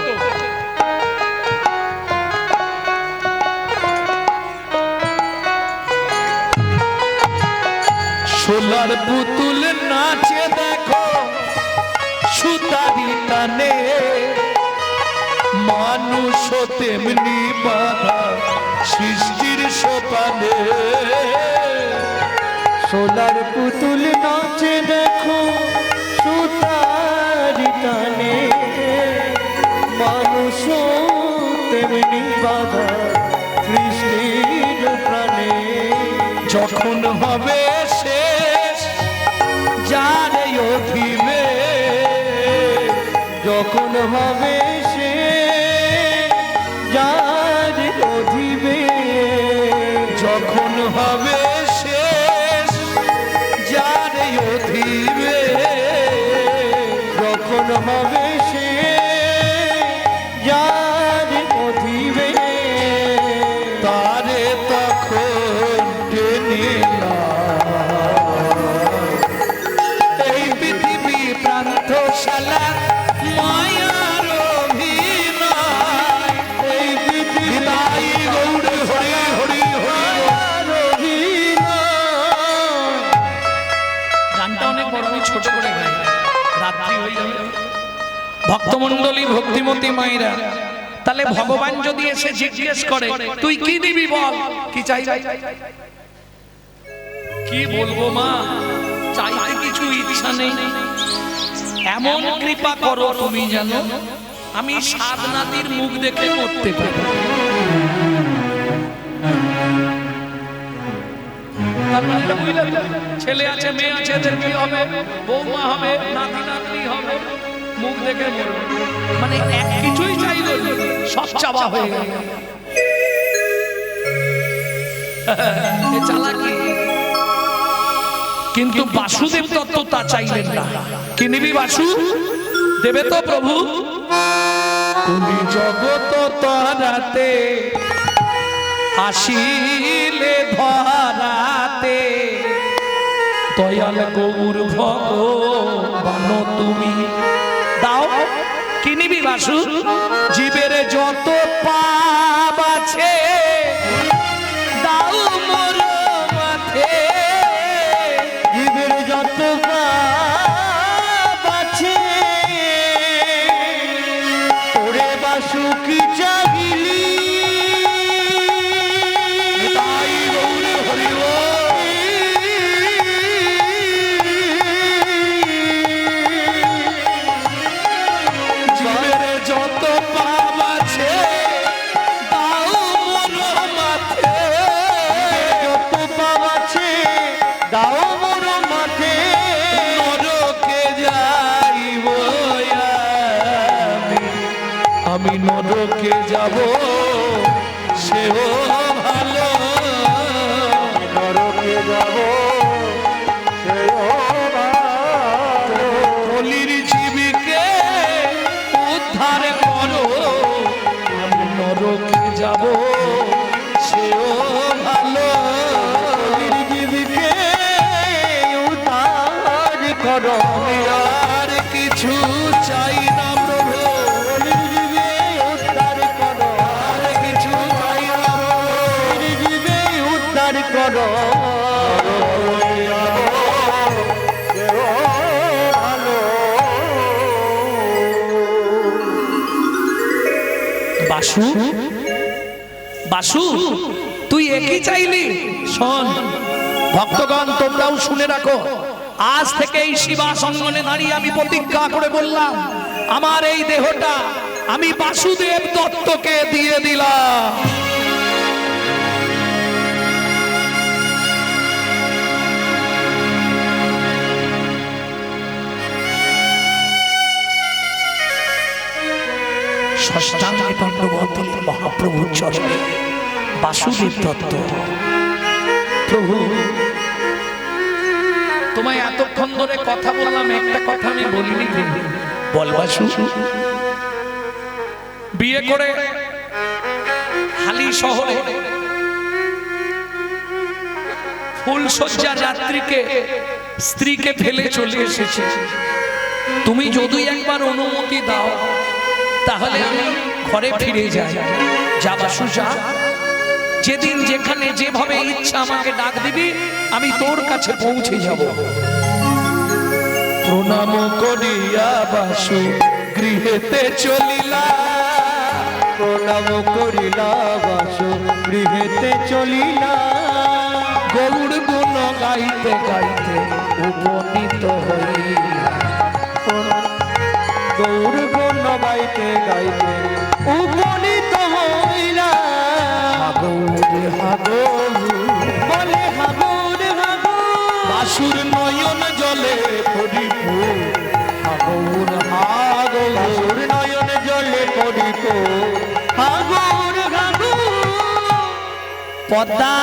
সোলার পুতুল নাচে দেখো সুতারি টানে, মানুষ তেমনি বাধা সৃষ্টির সোপানে। সোলার পুতুল নাচে দেখো সুতারি টানে, মানুষ তেমনি বাধা সৃষ্টির প্রাণে। যখন হবে শেষ যারে অধিবে, যখন হবে সে যার অধিবে, যখন হবে শেষ যারে অধিবে, যখন হবে সে যার অধিবে, তারে তখন টেনে এই পৃথিবী প্রান্তশালা মায়ার অভিনয়। এই পৃথিবী নিতাই গৌর হরি হরি হরি। গানটা অনেক বড়, আমি ছোট করে গাই, রাত্রি হয়ে যাবে। ভক্তমণ্ডলী, ভক্তিমতী মায়েরা, তাহলে ভগবান যদি এসে জিজ্ঞেস করে তুই কি দিবি বল, কি চাই? কি বলবো মা, চাইতে কিছু ইচ্ছা নেই, এমন কৃপা করো তুমি জানো আমি সাত নাতির মুখ দেখে করতে পারি। ছেলে আছে, মেয়ে আছে, এদের কি হবে? বৌমা হবে, নাতি নাতনি হবে, মুখ দেখে মরবে। মানে এক কিছুই চাইল, সব চাওয়া হয়ে গেল। চালাকি কিন্তু বাসুদেব দত্ত তা চাইলেন না। কি নিবি বাসু? দেবে তো প্রভু? কলি জগত তারাতে আসিলে ধরাতে দয়াল গৌর ভগবান তুমি দাও। কি নিবি বাসু? জীবের যত পাপ আছে দাও মোর মাথে। জীবের যত পাপ আছে ওরে বাসু কি চাহিলি তাই গৌর হরি বল। জীবের যত পাপ আছে দাও মোর মাথে। যত পাপ আছে দাও মোর মাথে। নরকে যাইব আমি নরকে যাব সেও ভালো। নরকে যাব সেও ভালো। কলির জীবিকে উদ্ধার করো আমি নরকে যাব সেও ভালো। জীবকে উদ্ধার করো। আমি আর কিছু চাই না প্রভু, জীবে উদ্ধার করো। আর কিছু চাই না প্রভু। জীবে উদ্ধার করো। সেও ভালো। বাসু বাসু তুই একই চাইলি? শোন ভক্তগণ, তোমরাও শুনে রাখো, আজ থেকে এই শিবাস অঙ্গনে দাঁড়িয়ে আমি প্রতিজ্ঞা করে বললাম, আমার এই দেহটা আমি বাসুদেব দত্তকে দিয়ে দিলাম। ষষ্ঠাঙ্গে দণ্ডবত দিলেন মহাপ্রভুর চরণে। বাসুদেব দত্ত, প্রভু তোমায় এতক্ষণ ধরে কথা বললাম, একটা কথা আমি বলিনি। বল বাসু। বিয়ে করে হালি শহরে ফুলসজ্জার রাত্রিকে স্ত্রীকে ফেলে চলে এসেছে। তুমি যদি একবার অনুমতি দাও তাহলে আমি ঘরে ফিরে যাই। যা বাসু যা, যেদিন যেখানে যেভাবে ইচ্ছা আমাকে ডাক দিবি আমি তোর কাছে পৌঁছে যাব। প্রণাম করিয়া বাসু গৃহেতে চলিলা। প্রণাম করিলা বাসু গৃহেতে চলিলা। গৌর গুণ গাইতে গাইতে উপনীত হইলা। গৌর গুণ গাইতে গাইতে উপনীত হইলা। গৌর হাগৌর বলে হাগৌর হাগৌর। বাসুর নয়ন জলে পরিপূর। হাগৌর হাগৌর বাসুর নয়ন জলে পড়িত হাগৌর হাগৌর। পদ্মা।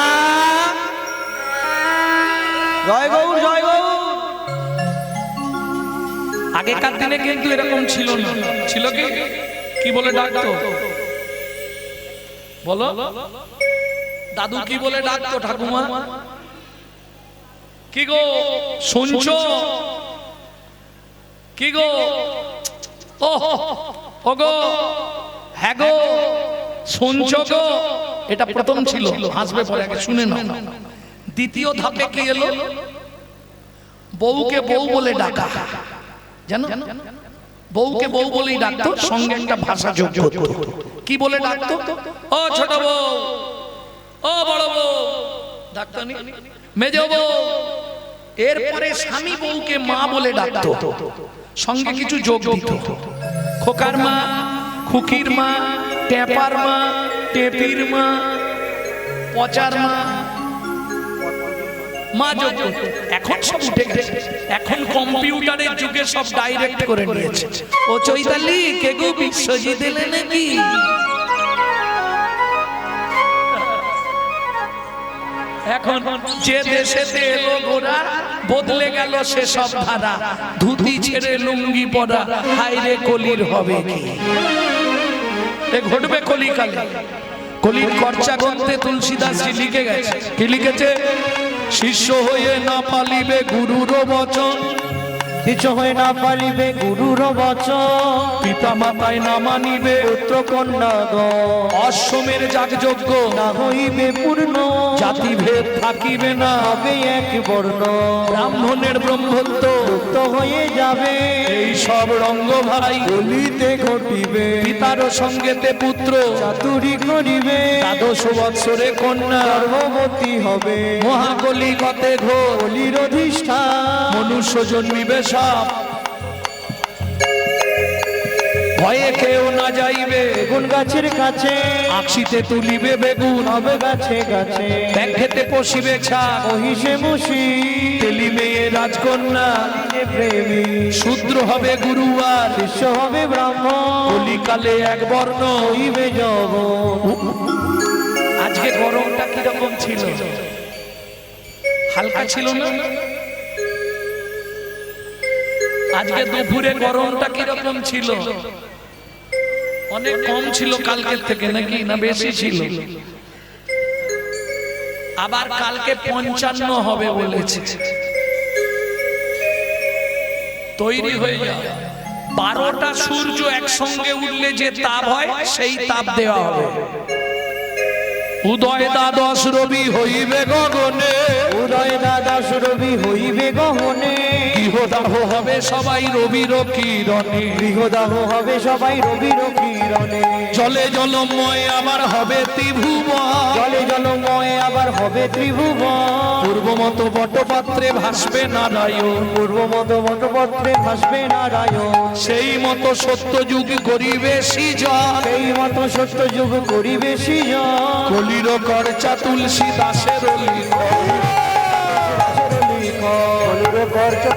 জয় গৌর জয় গৌর। আগেকার দিনে কিন্তু এরকম ছিল না। ছিল কি? কি বলে ডাকতো বলো? দাদু কি বলে ডাকতো? ঠাকুমা কি গো শুনছো? কি গো? ও গো, হ্যাঁ গো শুনছো গো? এটা প্রথম ছিল, হাসবে পরে, আগে শুনে না। দ্বিতীয় ধাপে কি এলো? বউকে বউ বলে ডাকা। জানো, বউকে বউ বলেই ডাকতো, সঙ্গে একটা ভাষা যোগ করতো। কি বলে ডাকতো? ও ছোট বউ, ও বড় বউ ডাকতো নি? মেজ বউ। এরপরে স্বামী বউকে মা বলে ডাকতো, সঙ্গে কিছু যোগ দিত। খোকার মা, খুকির মা, টেপার মা, টেপির মা, পচার মা, মা যোগ করত। এখন সব উঠে গেছে, এখন কম্পিউটারের যুগে সব ডাইরেক্ট করে নিয়েছে। ও চৈতালি কে গো বিশ্বজিৎ এলে নাকি? এখন যে দেশেতে এলো গোরা বদলে গেল সে সব ধারা, ধুতি ছেড়ে লুঙ্গি পরা, হায় রে কলির হবে কি, এ ঘটবে কলিকালে। কলির খরচা গ্রন্থে তুলসীদাসজি লিখে গেছে, কি লিখেছে? শিষ্য হয়ে না পালিবে গুরুর বচন, কিছু হয়ে না পালিবে গুরুর বচন, পিতা মাতায় না মানিবে পুত্র কন্যাগণ, অশ্বমের যাগযজ্ঞ না হইবে পূর্ণ, জাতিভেদ থাকিবে না, হবে এক বর্ণ, ব্রাহ্মণের ব্রহ্মত্ব মুক্ত হয়ে যাবে, এই সব রঙ্গ ভাই কলিতে ঘটিবে, পিতার সঙ্গেতে পুত্র চাতুরি করিবে, 12 বৎসরে কন্যা গর্ভবতী হবে, মহাকলি গতে ঘোর, কলির অধিষ্ঠান, মনুষ্য জন্মিবে সাপ, ভয়ে কেউ না যাইবে, বেগুন গাছের কাছে, আকশিতে তুলিবে বেগুন, হবে গাছে গাছে, ব্যাঘ্রেতে পশিবে ছাগ, মহিষে মশি, তেলি মেয়ে রাজকন্যা, প্রেমী, শূদ্র হবে গুরু আর শিষ্য হবে ব্রাহ্মণ, কলিকালে এক বর্ণ হইবে জগৎ। আজকে গরমটা কিরকম ছিল? হালকা ছিল না? আজকে দুপুরে গরমটা কিরকম ছিল? অনেক কম ছিল কালকের থেকে নাকি, না বেশি ছিল? আবার কালকে 55 হবে বলেছে। তৈরি হয়ে যাও, 12টা সূর্য একসঙ্গে উঠলে যে তাপ হয় সেই তাপ দেওয়া হবে। উদয় দ্বাদশ রবি হইবে গগনে, উদয় দ্বাদশ রবি হইবে গহনে, গৃহদাহ হবে সবাই রবির কিরণে, গৃহদাহ হবে সবাই রবির কিরণে, জলে জলময় আবার হবে ত্রিভুবন, জলে জলময় আবার হবে ত্রিভুবন, পূর্বমত বটপাত্রে ভাসবে নারায়ণ, পূর্বমত বটপত্রে ভাসবে নারায়ণ, সেই মতো সত্য যুগ করিবে সৃজন, সেই মতো সত্য যুগ করিবে সৃজন, কলির করচা তুলসী দাসের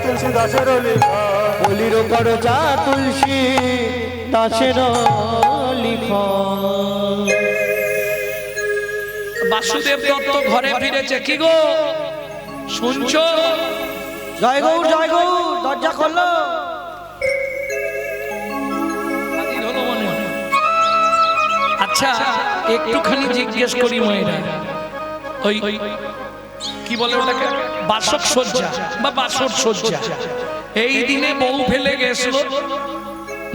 তুলসী দাসের বলির করচা তুলসী দাসের লিখন। বাসুদেব দত্ত ঘরে ফিরেছে, কি গো শুনছো? জয় গৌর জয় গৌর, দরজা খোলো। আচ্ছা একটুখানি জিজ্ঞেস করি মায়েরা, ওই কি বলে ওটাকে, বাসক সজ্জা বা বাসর সজ্জা, এই দিনে বউ ফেলে গেছিল,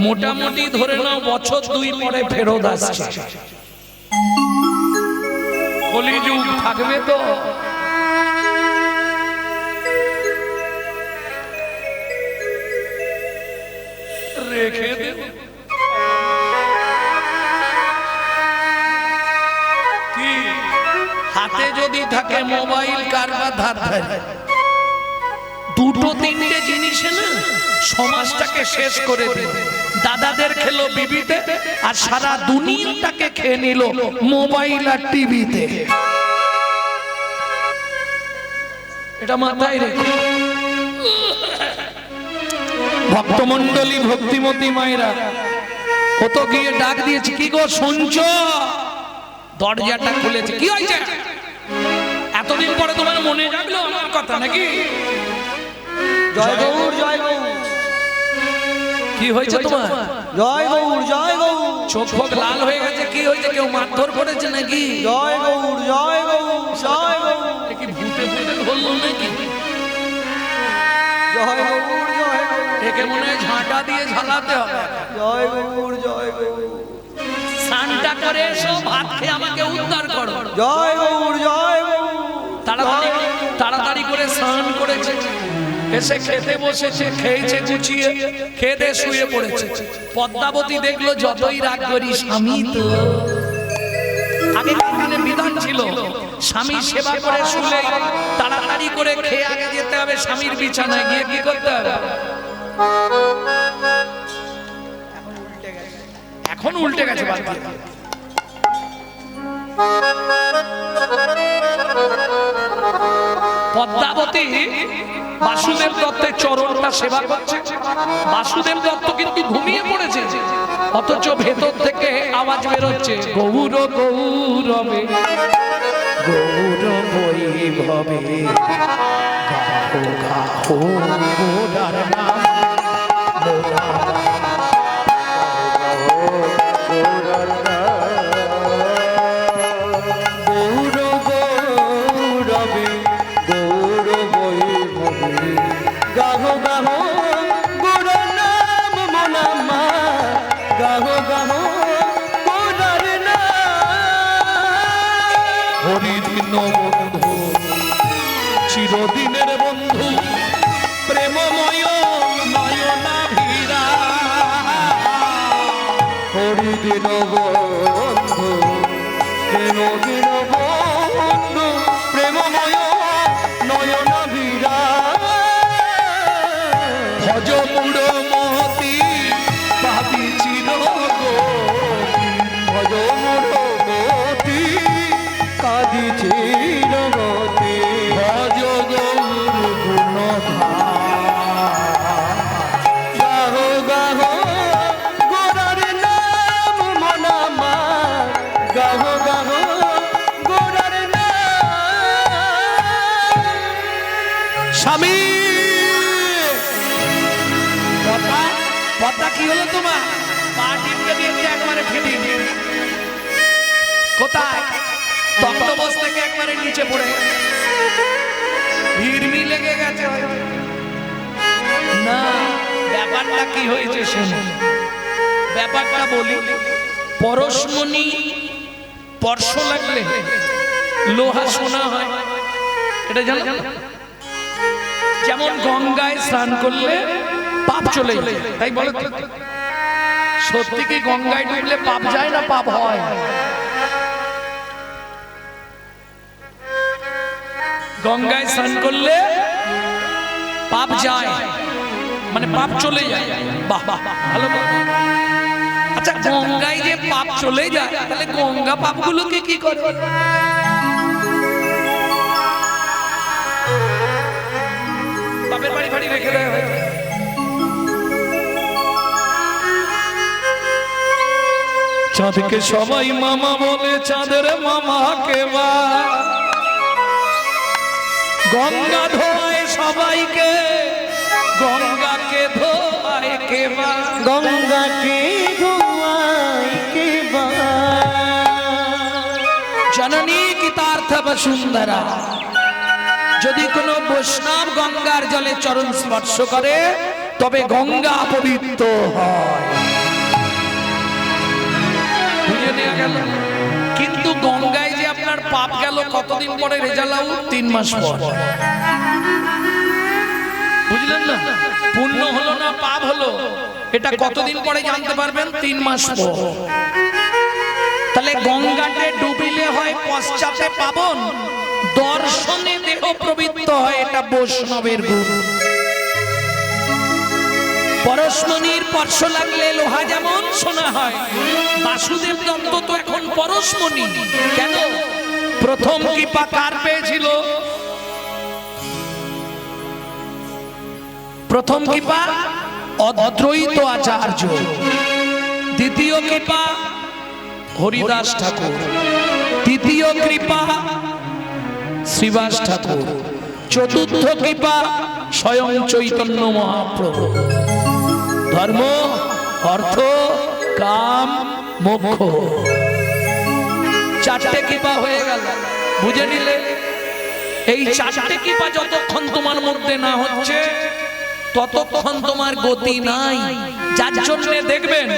মোটামুটি ধরে নাও বছর 2 পরে ফেরত আসছে, কলিযুগ থাকবে তো? রেখে দেব কি? হাতে যদি থাকে মোবাইল, কারবার ধার ধারে, 2-3টে জিনিসে না সমাজটাকে শেষ করে দিল। দাদাদের খেলো বিবিতে, আর সারা দুনিয়াটাকে খেয়ে নিল মোবাইল আর টিভিতে। এটা মাথায় রেখে ভক্তমন্ডলী, ভক্তিমতী মায়েরা, কত গিয়ে ডাক দিয়েছে, কি গো শুনছো? দরজাটা খুলেছে, কি হয়েছে? এতদিন পরে তোমার মনে রাখলো আমার কথা নাকি? জয় গৌর জয় গৌর, কি হয়েছে তোমার? জয় গৌর জয় গৌর, চোখ ফোক লাল হয়ে গেছে, কি হয়েছে? কেউ মারধর করেছে নাকি? জয় গৌর জয় গৌর জয় গৌর, এ কি ভূতে ভূতে ধরলো নাকি? জয় গৌর জয় গৌর, একে মনে হয় ঝাঁটা দিয়ে ঝালাতে হবে। জয় গৌর জয় গৌর, স্নানটা করে এসো, ভাত খেয়ে আমাকে উদ্ধার করো। জয় গৌর জয় গৌর, তাড়াতাড়ি তাড়াতাড়ি করে স্নান করেছে, এসে খেতে বসেছে, খেয়েছে গুছিয়ে, খেতে শুয়ে পড়েছে। পদ্মাবতী দেখলো যতই রাগ করি স্বামী তো, আগে দিনে বিধান ছিল স্বামী সেবা করে শুলে তাড়াতাড়ি করে খেয়ে আগে যেতে হবে স্বামীর বিছানায় গিয়ে, কি করতে হবে? এখন উল্টে গেছে বাদ দিয়ে। পদ্মাবতী বাসুদেব দত্তের চরণটা সেবা করছে, বাসুদেব দত্ত কিন্তু ঘুমিয়ে পড়েছে, অথচ ভেতর থেকে আওয়াজ বেরোচ্ছে, গৌর গৌরবে গৌর বই বৈভবে গাহো গাহো মোরার নাম হরিদিন বন্ধু চিরদিনের বন্ধু প্রেমময় নয়নাভিরা হরিদিন বন্ধু প্রেমদিন বন্ধু প্রেমময় নয়নাভিরা ভজ মুড় মতি ভাবি চির গো ভজ মোরমতি কাঁদিছি রগতি ভজ গৌর গুণধার গাহো গাহো গোরার নাম মনামা গাহো গাহো গোরার নাম স্বামী পতা পতা কি হলো তোমার পা টিপকে দিয়েছে একবারে ফেটে কোথায় তক্তপোষ থেকে একবারে নিচে পড়ে ভিড়মি লেগে গেছে হয়তো। না ব্যাপারটা কি হয়েছে শোনো ব্যাপারটা বলি পরশমণি স্পর্শ লাগলে লোহা সোনা হয় এটা জানো যেমন গঙ্গায় স্নান করলে পাপ চলে যায় তাই বলে তো? সত্যি কি গঙ্গায় ডুবলে পাপ যায় না পাপ হয়? গঙ্গায় স্নান করলে পাপ যায় মানে পাপ চলে যায় বাহ বাহ ভালো কথা। আচ্ছা গঙ্গায় যে পাপ চলে যায় তাহলে গঙ্গা পাপগুলোকে কি করে? বাপের বাড়ি ফাড়ি রেখে দেয় হয়তো। চাঁদকে সবাই মামা বলে চাঁদের মামাকে বা গঙ্গা ধোয় সবাইকে গঙ্গাকে ধোয় কে বা গঙ্গাকে ধোয়াই কে বা জননী কীতার্থ বসুন্ধরা যদি কোনো বৈষ্ণব গঙ্গার জলে চরণ স্পর্শ করে তবে গঙ্গা পবিত্র হয় বুঝে নেওয়া গেল। কিন্তু গঙ্গায় যে আপনার পাপ গেল কতদিন পরে রেজাল্ট আউট 3 মাস পর বুঝলেন না পুণ্য হলো না পাপ হলো এটা কতদিন পরে জানতে পারবেন 3 মাস পর। তাহলে গঙ্গাতে ডুবিলে হয় পশ্চাতে পাবন দর্শনে দেহ পবিত্র হয় এটা বৈষ্ণবের গুণ। পরশমণির স্পর্শ লাগলে লোহা যেমন সোনা হয় বাসুদেব দত্ত তো এখন পরশমণি কেন প্রথম কৃপা কার পেয়েছিল? প্রথম কৃপা অদ্বৈত আচার্য দ্বিতীয় কৃপা হরিদাস ঠাকুর তৃতীয় কৃপা শ্রীবাস ঠাকুর চতুর্থ কৃপা স্বয়ং চৈতন্য মহাপ্রভু। ধর্ম অর্থ কাম মোক্ষ চারটে কৃপা হয়ে গেল বুঝে নিলে। এই চারটে কৃপা যতক্ষণ তোমার মধ্যে না হচ্ছে ততক্ষণ তোমার গতি নাই। যার জন্য দেখবেন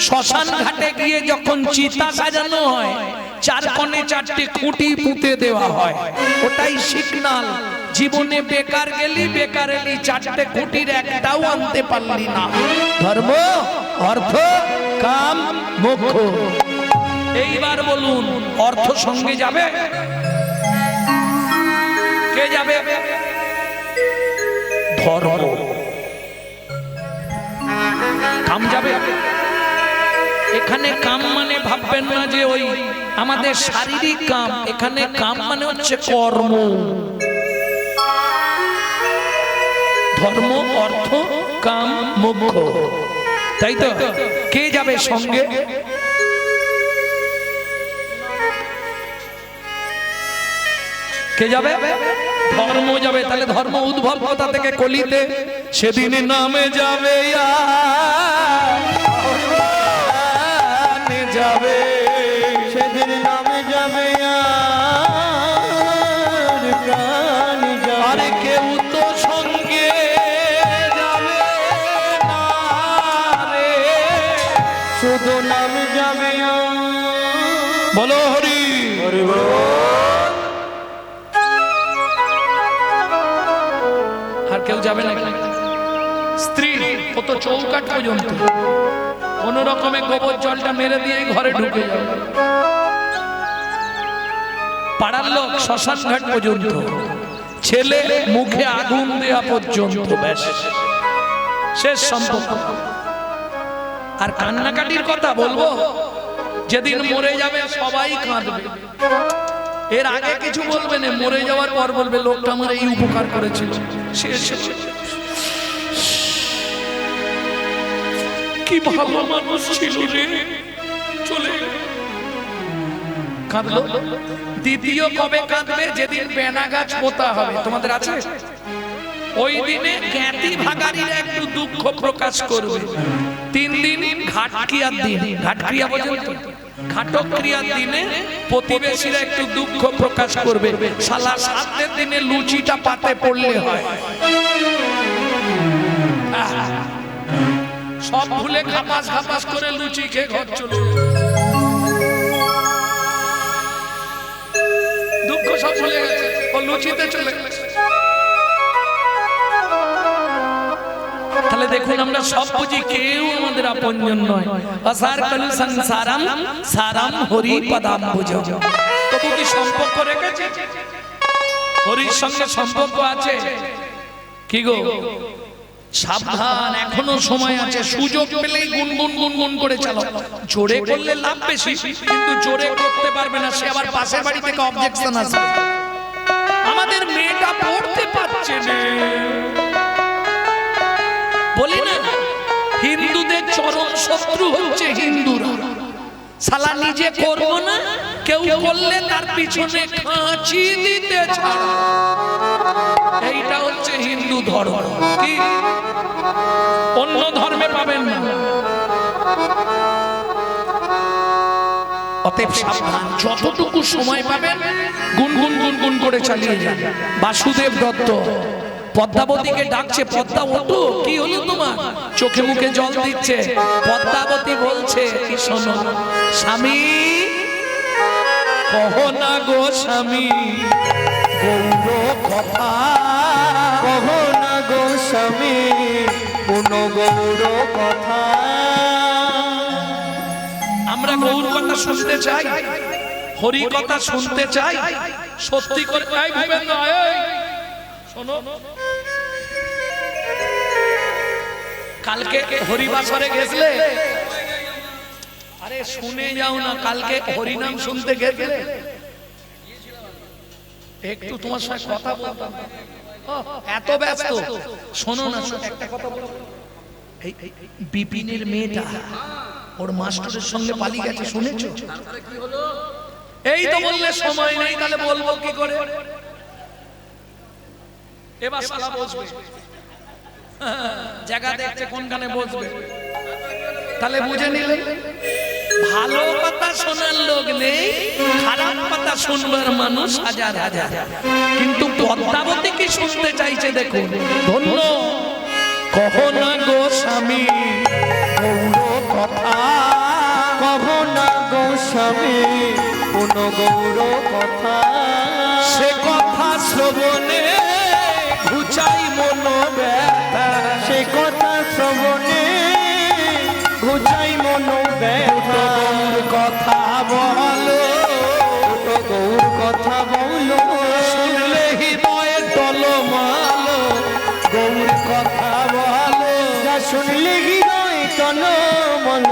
শ্মশান ঘাটে গিয়ে যখন চিতা সাজানো হয় চার কোণে চারটে খুঁটি পুঁতে দেওয়া হয় ওটাই সিগনাল জীবনে বেকার গেলি বেকার এলি চারটে খুঁটির একটাও আনতে পারলি না। ধর্ম অর্থ কাম মোক্ষ। এইবার বলুন অর্থ সঙ্গে যাবে কে যাবে? ধর্ম। কাম যাবে? এখানে কাম মানে ভাববেন না যে ওই আমাদের শারীরিক কাম, এখানে কাম মানে হচ্ছে কর্ম। ধর্ম অর্থ কাম মোক্ষ, তাই তো? কে যাবে সঙ্গে? কে যাবে? ধর্ম যাবে। তাহলে ধর্ম উদ্ভব কোথা থেকে? কলিতে। সেদিন নামে যাবে যাবে, সেদিন নামে যাবে আর প্রাণ যাবে। আরে কেউ তো সঙ্গে যাবে না রে, শুধু নাম যাবে বলো হরি। হরি বল। আর কেউ যাবে না? স্ত্রী ও তো চৌকাঠ পর্যন্ত কোন রকমে গোবর জলটা মেরে দিয়ে ঘরে ঢুকে যাবে। পাড়ার লোক শ্মশান ঘাট পর্যন্ত, ছেলে মুখে আগুন দেয়া পর্যন্ত, ব্যাস শেষ সম্পর্ক। আর কান্নাকাটির কথা বলবো, যেদিন মরে যাবে সবাই কাঁদবে। এর আগে কিছু বলবে না, মরে যাওয়ার পর বলবে লোকটা আমার এই উপকার করেছিল, শেষ। কি ভালো মানুষ ছিল রে, চলে কাঁদলো। দ্বিতীয় কবে কাঁদবে? যেদিন বেনা গাছ পোতা হবে। তোমাদের আছে? ওই দিনে জ্ঞাতি ভাগাড়ির একটু দুঃখ প্রকাশ করবে। 3 দিন ঘাটক্রিয়ার দিন, ঘাটক্রিয়া পর্যন্ত, ঘাটক্রিয়ার দিনে প্রতিবেশীরা একটু দুঃখ প্রকাশ করবে। সালা 7 দিনে লুচিটা পাতে পড়লে হয়, সব ভুলে খাপাস খাপাস করে লুচি খেয়ে ঘর চলে যাবে। দুঃখ সব ভুলে গেছে, ও লুচিতে চলে গেছে। তাহলে দেখুন, আমরা সব বুঝি, কেউ আমাদের আপনজন নয়। আসার কালু সংসারাম সারাম হরি পদাম বুঝো। তবু কি সম্পর্ক রেখেছে? হরির সঙ্গে সম্পর্ক আছে কি গো? সাবধান, এখনো সময় আছে। সুযোগ পেলেই গুনগুন গুনগুন করে চালাও। জোরে করলে লাভ বেশি, কিন্তু জোরে করতে পারবে না, সে আবার পাশের বাড়ি থেকে অবজেকশন আসবে। আমাদের মেয়েটা পড়তে পারছে না, বলি না, হিন্দুদের চরম শত্রু হচ্ছে হিন্দুরা। সালা নিজে করবো না, কেউ করলে তার পিছনে খাঁচি দিতে ছাড়া। এইটা হচ্ছে হিন্দু ধর্ম। কি অন্য ধর্মে পাবেন না। অতএব সাবধান, যতটুকু সময় পাবেন গুনগুন গুনগুন করে চালিয়ে যান। বাসুদেব দত্ত পদ্মাবতীকে ডাকছে, পদ্মা ওঠো, কি হলো তোমার? চোখে মুখে জল দিচ্ছে। পদ্মাবতী বলছে, কি শোনো স্বামী, কহ না গো স্বামী গৌর কথা, কহ না গো স্বামী কোন গৌর কথা। আমরা গৌর কথা শুনতে চাই, হরি কথা শুনতে চাই, সত্যি করে। এই ভূপেন্দ্র, এই শোনো, কালকে হরিবাসরে গেছিলে? আরে শুনে যাও না, কালকে হরিনাম শুনতে গেছিলে? একটু তোমার সাথে কথা বলতাম। এত ব্যস্ত, শোনো না, একটা কথা বলো। এই বিপিনের মেয়েটা ওর মাস্টারের সঙ্গে পালিয়ে গেছে, শুনেছো? এই তো বললে সময় নেই, তাহলে বলবো কি করে? এবার শালা বসবে, জায়গা দেখছে কোনখানে বসবে, তাহলে বুঝে নিলে। ভালো কথা শোনার লোক নেই, খারাপ কথা শুনবার মানুষ হাজার হাজার। কিন্তু পদ্মাবতী কি শুনতে চাইছে দেখুন। ধন্য কহ না গো স্বামী গৌর কথা, কহ না গো স্বামী কোন গৌর কথা। সে কথা শ্রবণে ঘুচাই মন ব্যথা, সে কথা শ্রবণে ঘুচাই মন ব্যথা। গৌর কথা বলো, গৌর কথা বলো, শুনলে হৃদয়ে টলমালো। গৌর কথা বলো, যা শুনলে হৃদয় টলমল।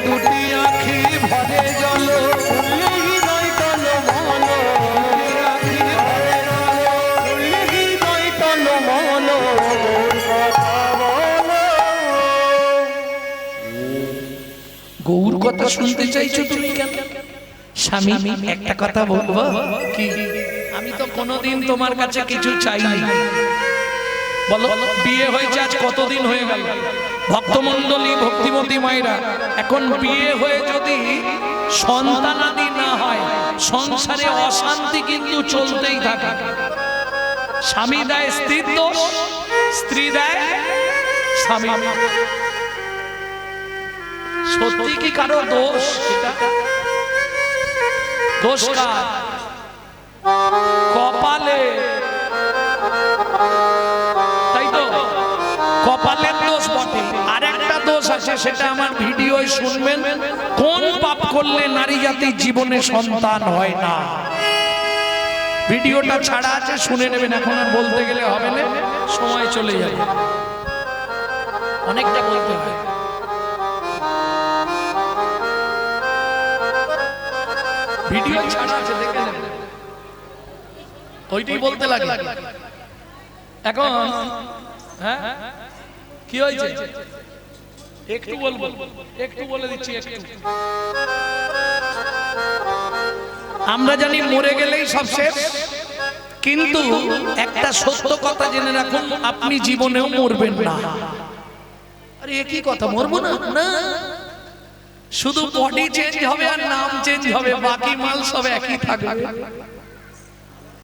দুটি আখি ভরে জল, শুনলে হৃদয় টলমল, আখি ভরে জল। শুনলে হৃদয় টলমল। গৌর কথা বলো। গৌর কথা শুনতে চাইছো তুমি কেন? স্বামী একটা কথা বলবো কি? আমি তো কোনোদিন তোমার কাছে কিছু চাইনি। বলো, বিয়ে হয়েছে আজ কতদিন হয়ে গেল ভক্তমণ্ডলী, ভক্তিমতী মায়েরা, এখন বিয়ে হয়ে যদি সন্তানাদি না হয় সংসারে অশান্তি কিন্তু চলতেই থাকে। স্বামী দেয় স্ত্রীর দোষ, স্ত্রী দেয় স্বামী। সত্যি কি কারো দোষ? এটা দোষ কার? কপালে, তাই তো? কপালের দোষ বটে। আর একটা দোষ আছে, সেটা আমার ভিডিওয় শুনবেন। কোন পাপ করলে নারী জাতির জীবনে সন্তান হয় না? ভিডিওটা ছাড়া আছে, শুনে নেবেন। এখন আর বলতে গেলে হবে না, সময় চলে যাবে, অনেকটা বলতে হয়। ভিডিও ছাড়া আছে, দেখে নেবেন। ওইটাই বলতে লাগে এখন। হ্যাঁ, কি হয়েছে? একটু বলবো, একটু বলে দিচ্ছি। একটু আমরা জানি মরে গেলেই সব শেষ, কিন্তু একটা সত্য কথা জেনে রাখুন, আপনি জীবনেও মরবেন না। আরে একই কথা, মরবো না? না, শুধু বডি চেঞ্জ হবে আর নাম চেঞ্জ হবে, বাকি মাল সব একই থাকবে।